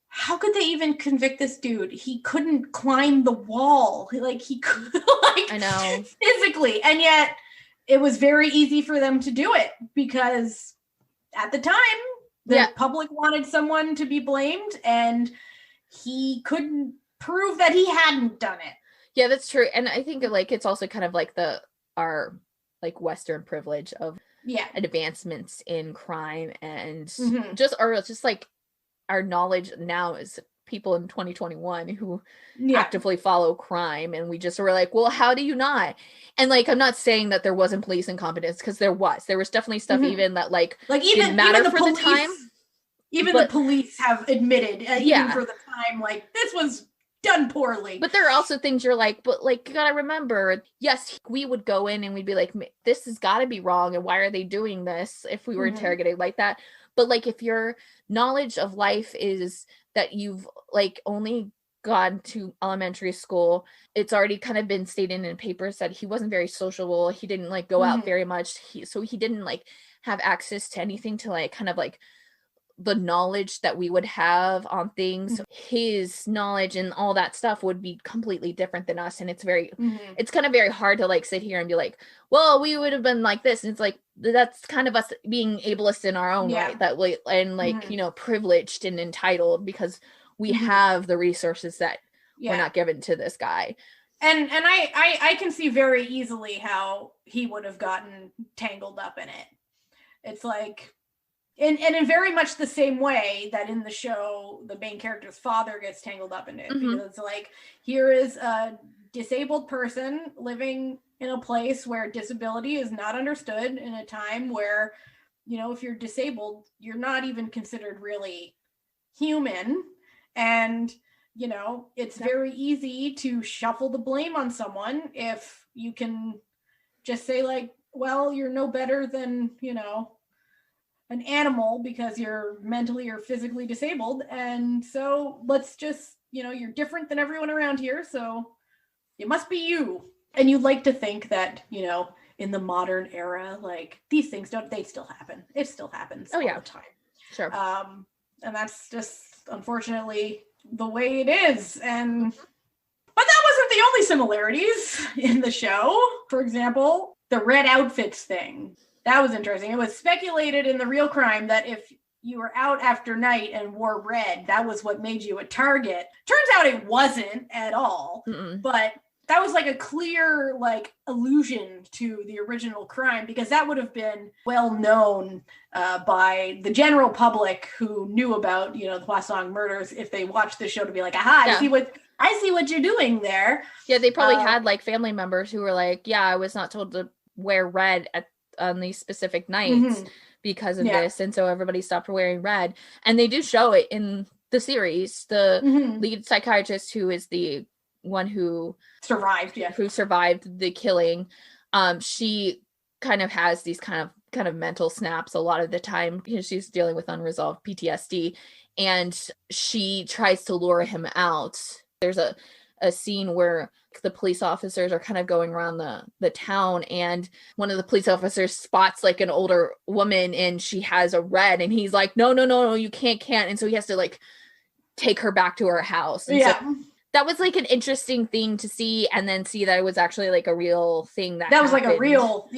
how could they even convict this dude? He couldn't climb the wall. Like he could, like, I know, physically. And yet it was very easy for them to do it, because at the time the public wanted someone to be blamed, and he couldn't prove that he hadn't done it. Yeah, that's true. And I think like it's also kind of like our like Western privilege of advancements in crime and just like our knowledge now is people in 2021 who actively follow crime, and we just were like, well, how do you not? And like, I'm not saying that there wasn't police incompetence, because there was definitely stuff even that like didn't matter even for police, the time. Even the police have admitted, even for the time, like this was done poorly. But there are also things you're like, but like, you gotta remember, yes, we would go in and we'd be like, this has got to be wrong, and why are they doing this, if we were interrogated like that. But like, if your knowledge of life is that you've like only gone to elementary school, it's already kind of been stated in papers that he wasn't very sociable, he didn't like go out very much, so he didn't like have access to anything to like kind of like the knowledge that we would have on things. His knowledge and all that stuff would be completely different than us, and it's very it's kind of very hard to like sit here and be like, well, we would have been like this, and it's like, that's kind of us being ableist in our own right, that way, and like you know, privileged and entitled because we have the resources that were not given to this guy. And I can see very easily how he would have gotten tangled up in it. It's like, and in very much the same way that in the show, the main character's father gets tangled up in it. Because it's like, here is a disabled person living in a place where disability is not understood, in a time where, you know, if you're disabled, you're not even considered really human. And, you know, it's very easy to shuffle the blame on someone if you can just say like, well, you're no better than, you know, an animal because you're mentally or physically disabled. And so let's just, you know, you're different than everyone around here, so it must be you. And you'd like to think that, you know, in the modern era, like, these things they still happen. It still happens all the time. Sure. And that's just unfortunately the way it is. And but that wasn't the only similarities in the show. For example, the red outfits thing. That was interesting. It was speculated in the real crime that if you were out after night and wore red, that was what made you a target. Turns out it wasn't at all. But that was like a clear like allusion to the original crime, because that would have been well known by the general public who knew about, you know, the Hwaseong murders, if they watched the show, to be like, aha, I see what you're doing there. Yeah, they probably had like family members who were like, yeah, I was not told to wear red on these specific nights because of this, and so everybody stopped wearing red. And they do show it in the series. The lead psychiatrist, who is the one who survived the killing, she kind of has these kind of mental snaps a lot of the time because she's dealing with unresolved PTSD, and she tries to lure him out. There's a scene where the police officers are kind of going around the town, and one of the police officers spots like an older woman and she has a red, and he's like, no, you can't. And so he has to like take her back to her house. And so that was like an interesting thing to see, and then see that it was actually like a real thing that was like a real,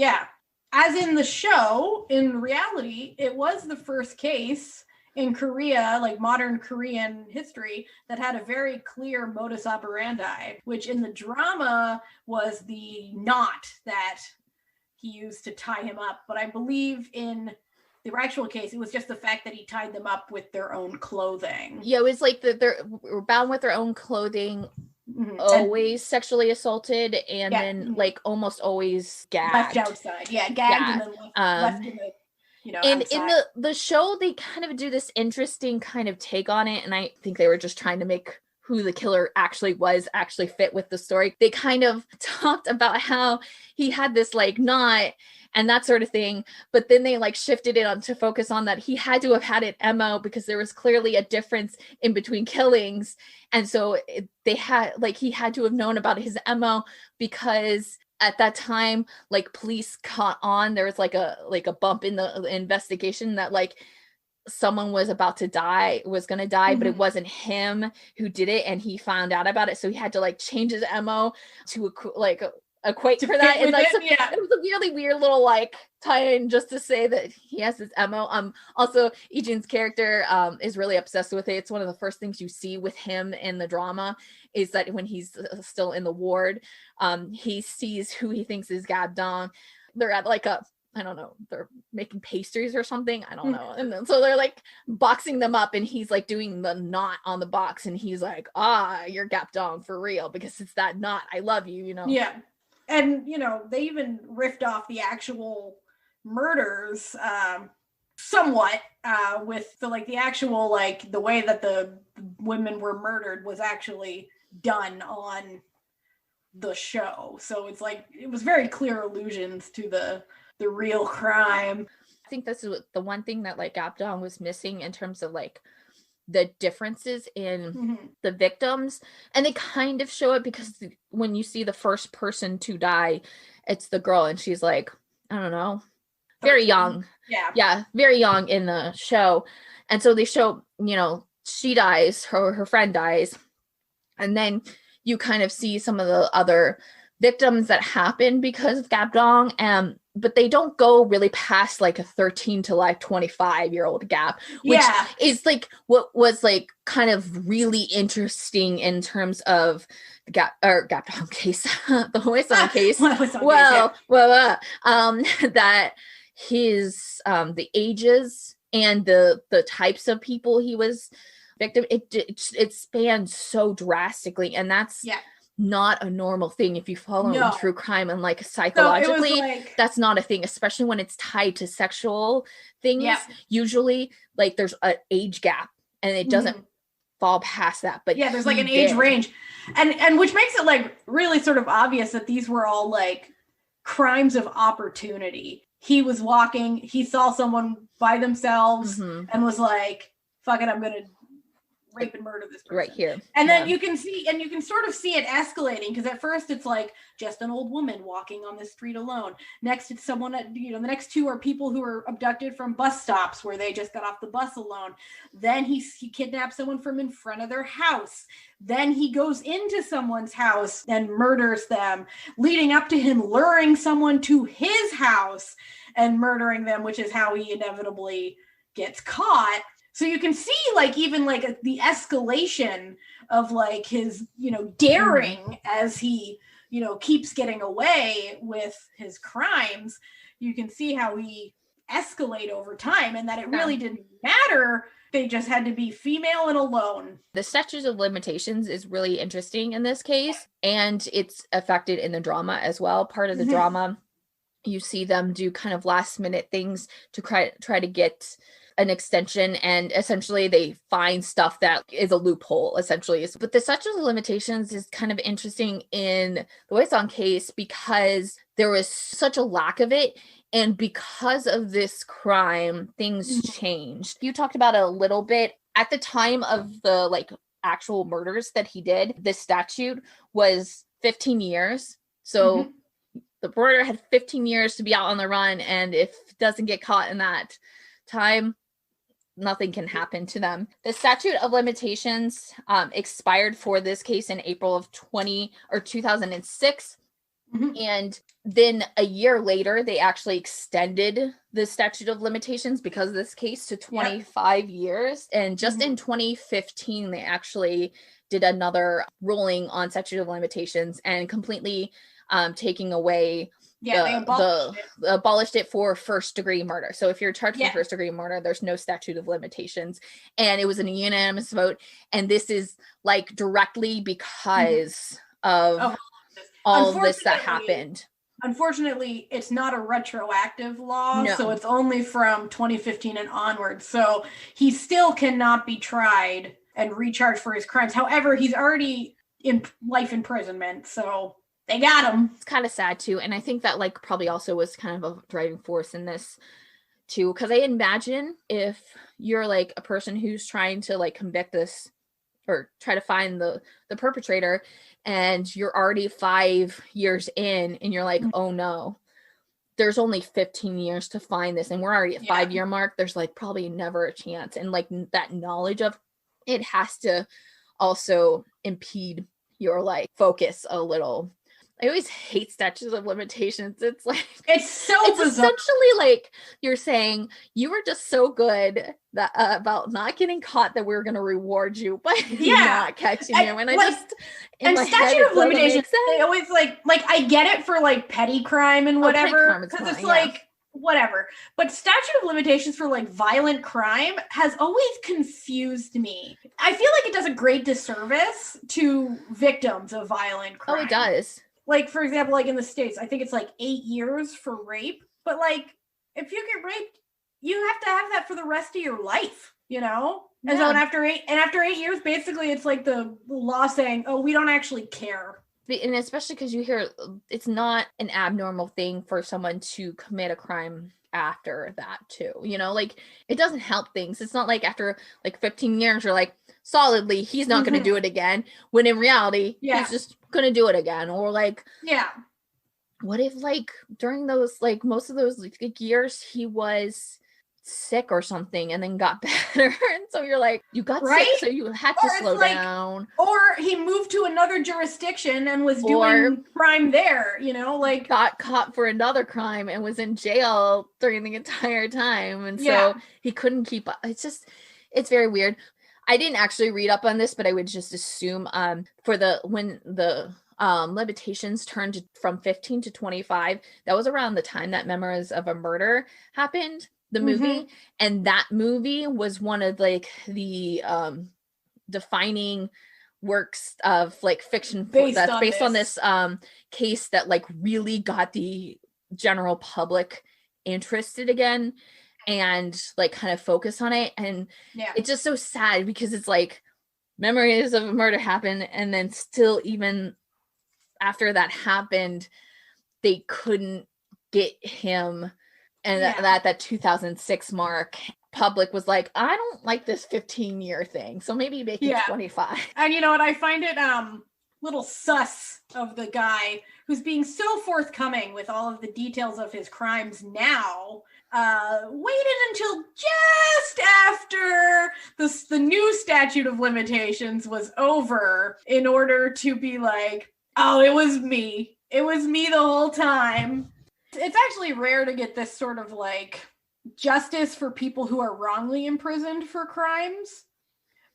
as in the show. In reality, it was the first case in Korea, like modern Korean history, that had a very clear modus operandi, which in the drama was the knot that he used to tie him up. But I believe in the actual case, it was just the fact that he tied them up with their own clothing. Yeah, it was like they're bound with their own clothing, always sexually assaulted, and then like almost always gagged. Left outside. Yeah, gagged and then left in the, you know, and outside. In the show, they kind of do this interesting kind of take on it, and I think they were just trying to make who the killer actually was actually fit with the story. They kind of talked about how he had this like knot and that sort of thing, but then they like shifted it on to focus on that he had to have had an MO because there was clearly a difference in between killings, and so he had to have known about his MO because at that time, like, police caught on, there was like a bump in the investigation that like someone was gonna die, but it wasn't him who did it, and he found out about it, so he had to like change his MO to like equate for that. And like, it was a really weird little like tie-in just to say that he has this MO. Also, Lee Joon's character is really obsessed with it. It's one of the first things you see with him in the drama is that when he's still in the ward, he sees who he thinks is Gab-dong. They're at like I don't know, they're making pastries or something. I don't know. And then, so they're like boxing them up and he's like doing the knot on the box and he's like, you're Gap-dong for real because it's that knot. I love you, you know? Yeah. And, you know, they even riffed off the actual murders somewhat with the actual, like, the way that the women were murdered was actually done on the show. So it's like, it was very clear allusions to the real crime. I think this is the one thing that like Gap-dong was missing in terms of like the differences in the victims, and they kind of show it because when you see the first person to die, it's the girl and she's like, I don't know, very young. Very young in the show. And so they show, you know, she dies, her friend dies, and then you kind of see some of the other victims that happen because of Gap-dong, but they don't go really past like a 13 to like 25-year-old gap, which is like what was like kind of really interesting in terms of Gap-dong case, the Hwaseong case. That his the ages and the types of people he was victim, it spans so drastically, and that's not a normal thing if you follow in true crime, and like psychologically that's not a thing, especially when it's tied to sexual things. Usually like there's an age gap and it doesn't fall past that, but there's like an age range, and which makes it like really sort of obvious that these were all like crimes of opportunity. He was walking, he saw someone by themselves and was like, fuck it, I'm gonna rape and murder this person right here. And then you can sort of see it escalating, because at first it's like just an old woman walking on the street alone. Next it's someone that, you know, the next two are people who are abducted from bus stops where they just got off the bus alone. Then he kidnaps someone from in front of their house. Then he goes into someone's house and murders them, leading up to him luring someone to his house and murdering them, which is how he inevitably gets caught. So you can see like even like the escalation of like his, you know, daring as he, you know, keeps getting away with his crimes. You can see how he escalate over time, and that it really didn't matter. They just had to be female and alone. The statute of limitations is really interesting in this case, and it's affected in the drama as well. Part of the drama, you see them do kind of last minute things to try to get an extension, and essentially they find stuff that is a loophole essentially. But the statute of limitations is kind of interesting in the Hwaseong case because there was such a lack of it, and because of this crime things changed. You talked about it a little bit at the time of the like actual murders that he did. This statute was 15 years, so the murderer had 15 years to be out on the run, and if it doesn't get caught in that time, nothing can happen to them. The statute of limitations expired for this case in April of 2006. And then a year later, they actually extended the statute of limitations because of this case to 25 years. And just in 2015, they actually did another ruling on statute of limitations and completely taking away they abolished it for first degree murder. So if you're charged for first degree murder, there's no statute of limitations. And it was a unanimous vote. And this is like directly because of all this that happened. Unfortunately, it's not a retroactive law, so it's only from 2015 and onward. So he still cannot be tried and recharged for his crimes. However, he's already in life imprisonment, so they got him. It's kind of sad too, and I think that like probably also was kind of a driving force in this too, because I imagine if you're like a person who's trying to like convict this or try to find the perpetrator, and you're already 5 years in, and you're like, oh no, there's only 15 years to find this, and we're already at 5-year mark. There's like probably never a chance, and like that knowledge of it has to also impede your like focus a little. I always hate statutes of limitations. It's like it's so it's bizarre. Essentially like you're saying you were just so good that about not getting caught that we were going to reward you by not catching you. And I like, just in my statute head, of limitations, they always like I get it for like petty crime and whatever, because it's like whatever. But statute of limitations for like violent crime has always confused me. I feel like it does a great disservice to victims of violent crime. Oh, it does. Like, for example, like in the States, I think it's like 8 years for rape. But like, if you get raped, you have to have that for the rest of your life, you know? Yeah. And so after 8 years, basically it's like the law saying, oh, we don't actually care. And especially because you hear it's not an abnormal thing for someone to commit a crime after that too, you know, like it doesn't help things. It's not like after like 15 years you're like solidly he's not going to do it again, when in reality he's just going to do it again. Or like what if like during those like most of those like years he was sick or something and then got better, and so you're like you got sick so you had to slow down, or he moved to another jurisdiction and was doing crime there, you know, like got caught for another crime and was in jail during the entire time, and so he couldn't keep up. It's very weird. I didn't actually read up on this, but I would just assume for when the limitations turned from 15 to 25, that was around the time that Memories of a Murder happened, the movie. And that movie was one of like the defining works of like fiction that's based on this case that like really got the general public interested again and like kind of focus on it. And it's just so sad because it's like Memories of a Murder happened, and then still even after that happened they couldn't get him. And that 2006 mark, public was like, I don't like this 15-year thing, so maybe make it 25. And you know what? I find it little sus of the guy who's being so forthcoming with all of the details of his crimes now. Waited until just after the new statute of limitations was over in order to be like, oh, it was me. It was me the whole time. It's actually rare to get this sort of like justice for people who are wrongly imprisoned for crimes.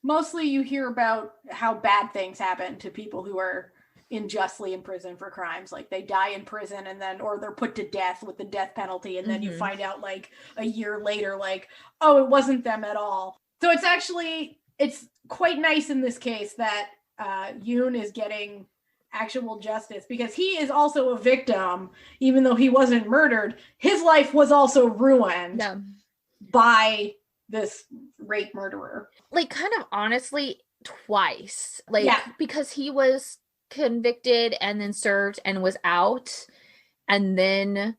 Mostly you hear about how bad things happen to people who are unjustly imprisoned for crimes. Like they die in prison and then, or they're put to death with the death penalty. And then you find out like a year later, like, oh, it wasn't them at all. So it's quite nice in this case that Yoon is getting actual justice, because he is also a victim. Even though he wasn't murdered, his life was also ruined by this rape murderer. Like kind of honestly twice, like because he was convicted and then served and was out, and then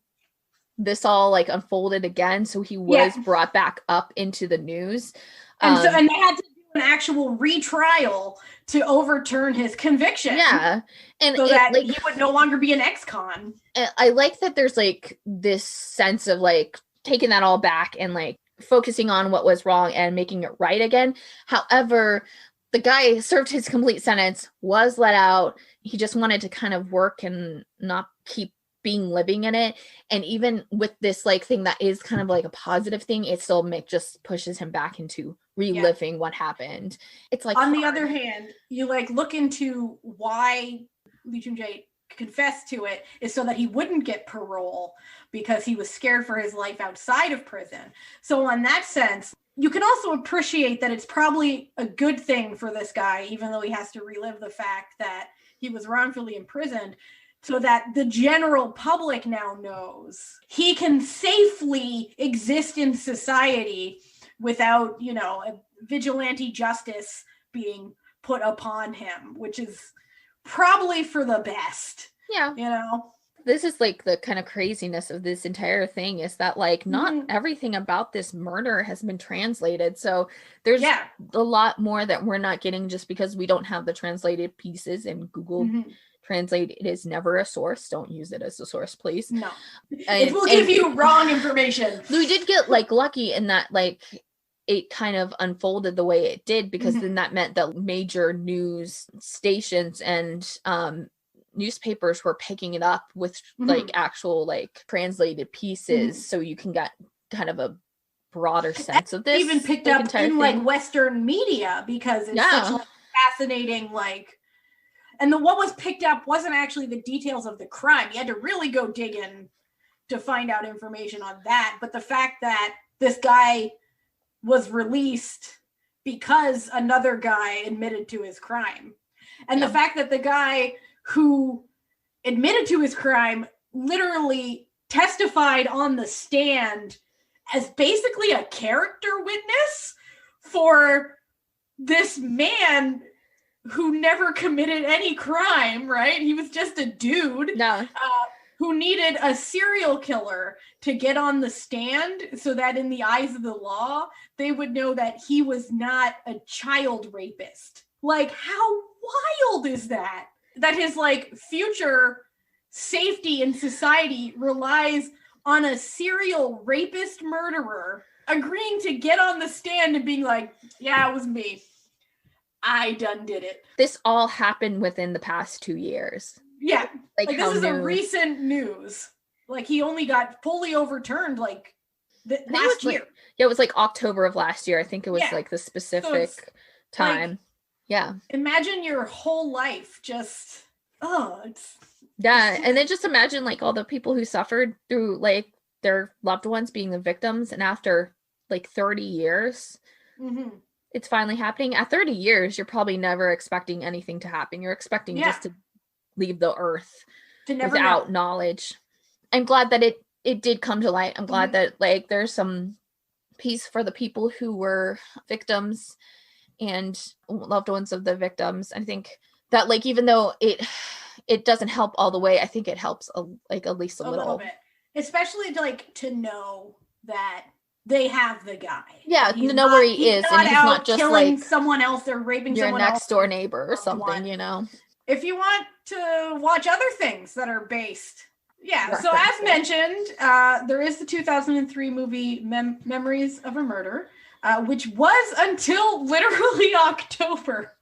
this all like unfolded again, so he was brought back up into the news, and they had to do an actual retrial to overturn his conviction. And so that like, he would no longer be an ex-con. I like that there's like this sense of like taking that all back and like focusing on what was wrong and making it right again. However, the guy served his complete sentence, was let out. He just wanted to kind of work and not keep living in it. And even with this like thing that is kind of like a positive thing, it still just pushes him back into reliving what happened. It's like on the other hand, you like look into why Lee Joon confessed to it is so that he wouldn't get parole, because he was scared for his life outside of prison. So in that sense, you can also appreciate that it's probably a good thing for this guy, even though he has to relive the fact that he was wrongfully imprisoned, so that the general public now knows he can safely exist in society without, you know, a vigilante justice being put upon him, which is probably for the best. You know? This is like the kind of craziness of this entire thing, is that like not everything about this murder has been translated. So there's a lot more that we're not getting just because we don't have the translated pieces, and Google Translate it is never a source. Don't use it as a source, please. No. It will give you wrong information. We did get like lucky in that like it kind of unfolded the way it did, because then that meant that major news stations and newspapers were picking it up with like actual like translated pieces, so you can get kind of a broader sense of this. Even picked up in like Western media, because it's such like fascinating, like, and what was picked up wasn't actually the details of the crime. You had to really go dig in to find out information on that. But the fact that this guy was released because another guy admitted to his crime, and the fact that the guy who admitted to his crime literally testified on the stand as basically a character witness for this man who never committed any crime, right? He was just a dude who needed a serial killer to get on the stand so that in the eyes of the law, they would know that he was not a child rapist. Like, how wild is that? That his like future safety in society relies on a serial rapist murderer agreeing to get on the stand and being like, yeah, it was me. I done did it. This all happened within the past 2 years. Yeah. Like this is a recent news. Like, he only got fully overturned like last year. It was like October of last year. I think it was like the specific time. Like, imagine your whole life just, and then just imagine like all the people who suffered through like their loved ones being the victims, and after like 30 years, it's finally happening. At 30 years, you're probably never expecting anything to happen. You're expecting just to leave the earth without knowledge. I'm glad that it did come to light. I'm glad that like there's some peace for the people who were victims and loved ones of the victims. I think that like, even though it doesn't help all the way, I think it helps like at least a little bit, especially to know that they have the guy. Yeah, to know where he is, and he's not just killing like someone else or raping someone else. Your next door neighbor or something, you know. If you want to watch other things that are based, so as mentioned, there is the 2003 movie Memories of a Murder, which was until literally October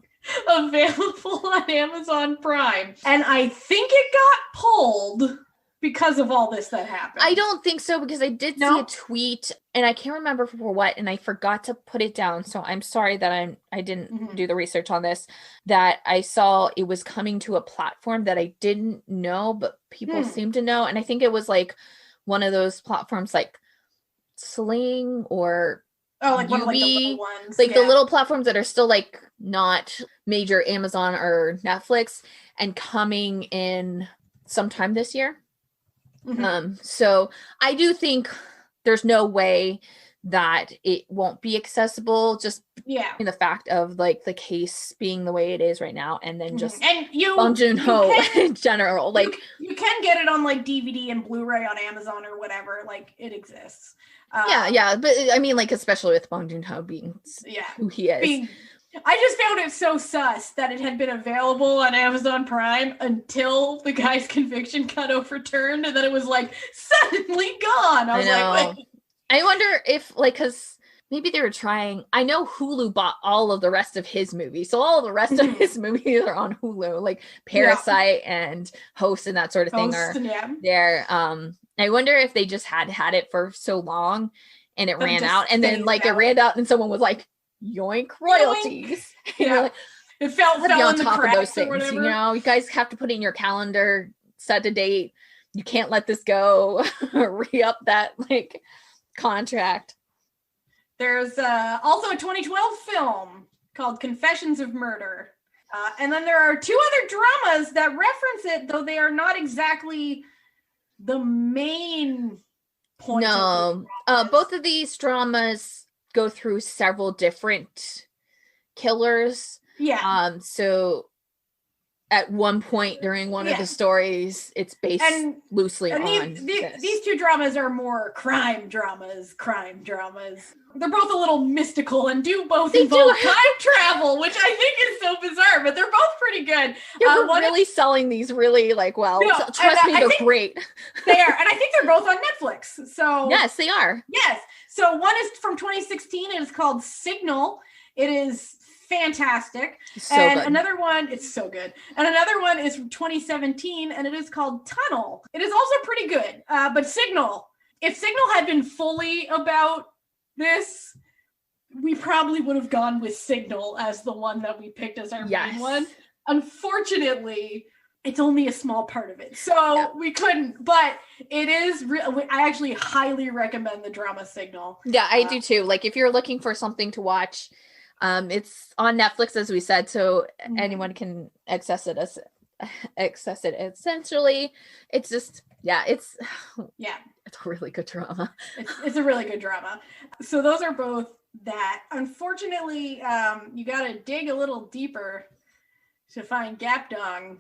available on Amazon Prime, and I think it got pulled because of all this that happened. I don't think so, because I did see a tweet, and I can't remember for what, and I forgot to put it down, so I'm sorry that I didn't do the research on this, that I saw it was coming to a platform that I didn't know, but people seem to know, and I think it was like one of those platforms like Sling or like one of like the little ones. Like the little platforms that are still like not major Amazon or Netflix, and coming in sometime this year. So I do think there's no way that it won't be accessible, just in the fact of like the case being the way it is right now, and then just Bong Joon-ho in general. Like you can get it on like DVD and Blu-ray on Amazon or whatever. Like it exists. But I mean, like especially with Bong Joon-ho being who he is. I just found it so sus that it had been available on Amazon Prime until the guy's conviction got overturned, and then it was like suddenly gone. I was like, wait. I wonder if like, because maybe they were trying. I know Hulu bought all of the rest of his movies, so all of the rest of his movies are on Hulu, like Parasite and Host and that sort of thing are there. I wonder if they just had it for so long and it ran out, and then like it ran out, and someone was like, yoink royalties. Like, it fell on the top of those things. Whatever. You know, you guys have to put in your calendar, set a date. You can't let this go. Re-up that like contract. There's also a 2012 film called Confessions of Murder, and then there are two other dramas that reference it, though they are not exactly the main point. No, both of these dramas go through several different killers. So at one point during one of the stories, it's based loosely on these two dramas are more crime dramas. They're both a little mystical and do both involve time travel, which I think is so bizarre, but they're both pretty good. You're really selling these really like well. No, trust me, they're great. They are, and I think they're both on Netflix. So yes, they are. Yes. So one is from 2016, and it's called Signal. It is fantastic. So and good. another one, it's so good. And another one is from 2017, and it is called Tunnel. It is also pretty good. But Signal, if Signal had been fully about this, we probably would have gone with Signal as the one that we picked as our main one. Unfortunately, it's only a small part of it, so we couldn't. But it is I actually highly recommend the drama Signal. Yeah, I do too. Like, if you're looking for something to watch, it's on Netflix, as we said, so anyone can access it essentially. It's just it's a really good drama. It's a really good drama. So those are both that. Unfortunately, you gotta dig a little deeper to find Gapdong.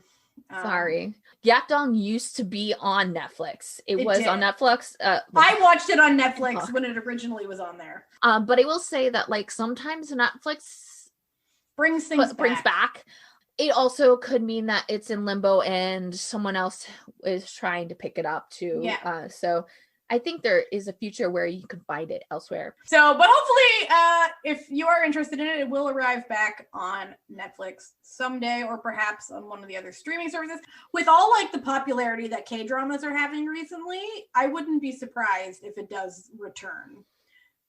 Sorry. Gapdong used to be on Netflix. It was on Netflix. I watched it on Netflix when it originally was on there. But I will say that, like, sometimes Netflix brings things back. It also could mean that it's in limbo and someone else is trying to pick it up too. Yeah. So I think there is a future where you can find it elsewhere. So, but hopefully, if you are interested in it, it will arrive back on Netflix someday, or perhaps on one of the other streaming services. With all like the popularity that K-dramas are having recently, I wouldn't be surprised if it does return,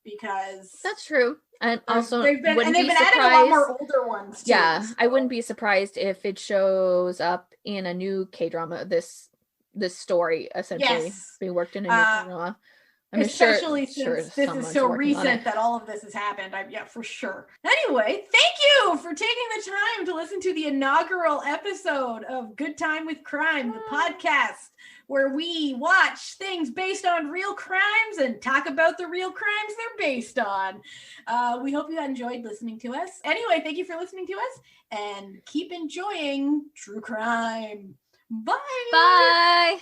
because that's true. And also, they've been adding a lot more older ones too. Yeah, so I wouldn't be surprised if it shows up in a new K-drama. This story essentially being worked in a new drama. Especially since this is so recent that all of this has happened. For sure. Anyway, thank you for taking the time to listen to the inaugural episode of Good Time with Crime, the podcast where we watch things based on real crimes and talk about the real crimes they're based on. We hope you enjoyed listening to us. Anyway, thank you for listening to us, and keep enjoying true crime. Bye. Bye.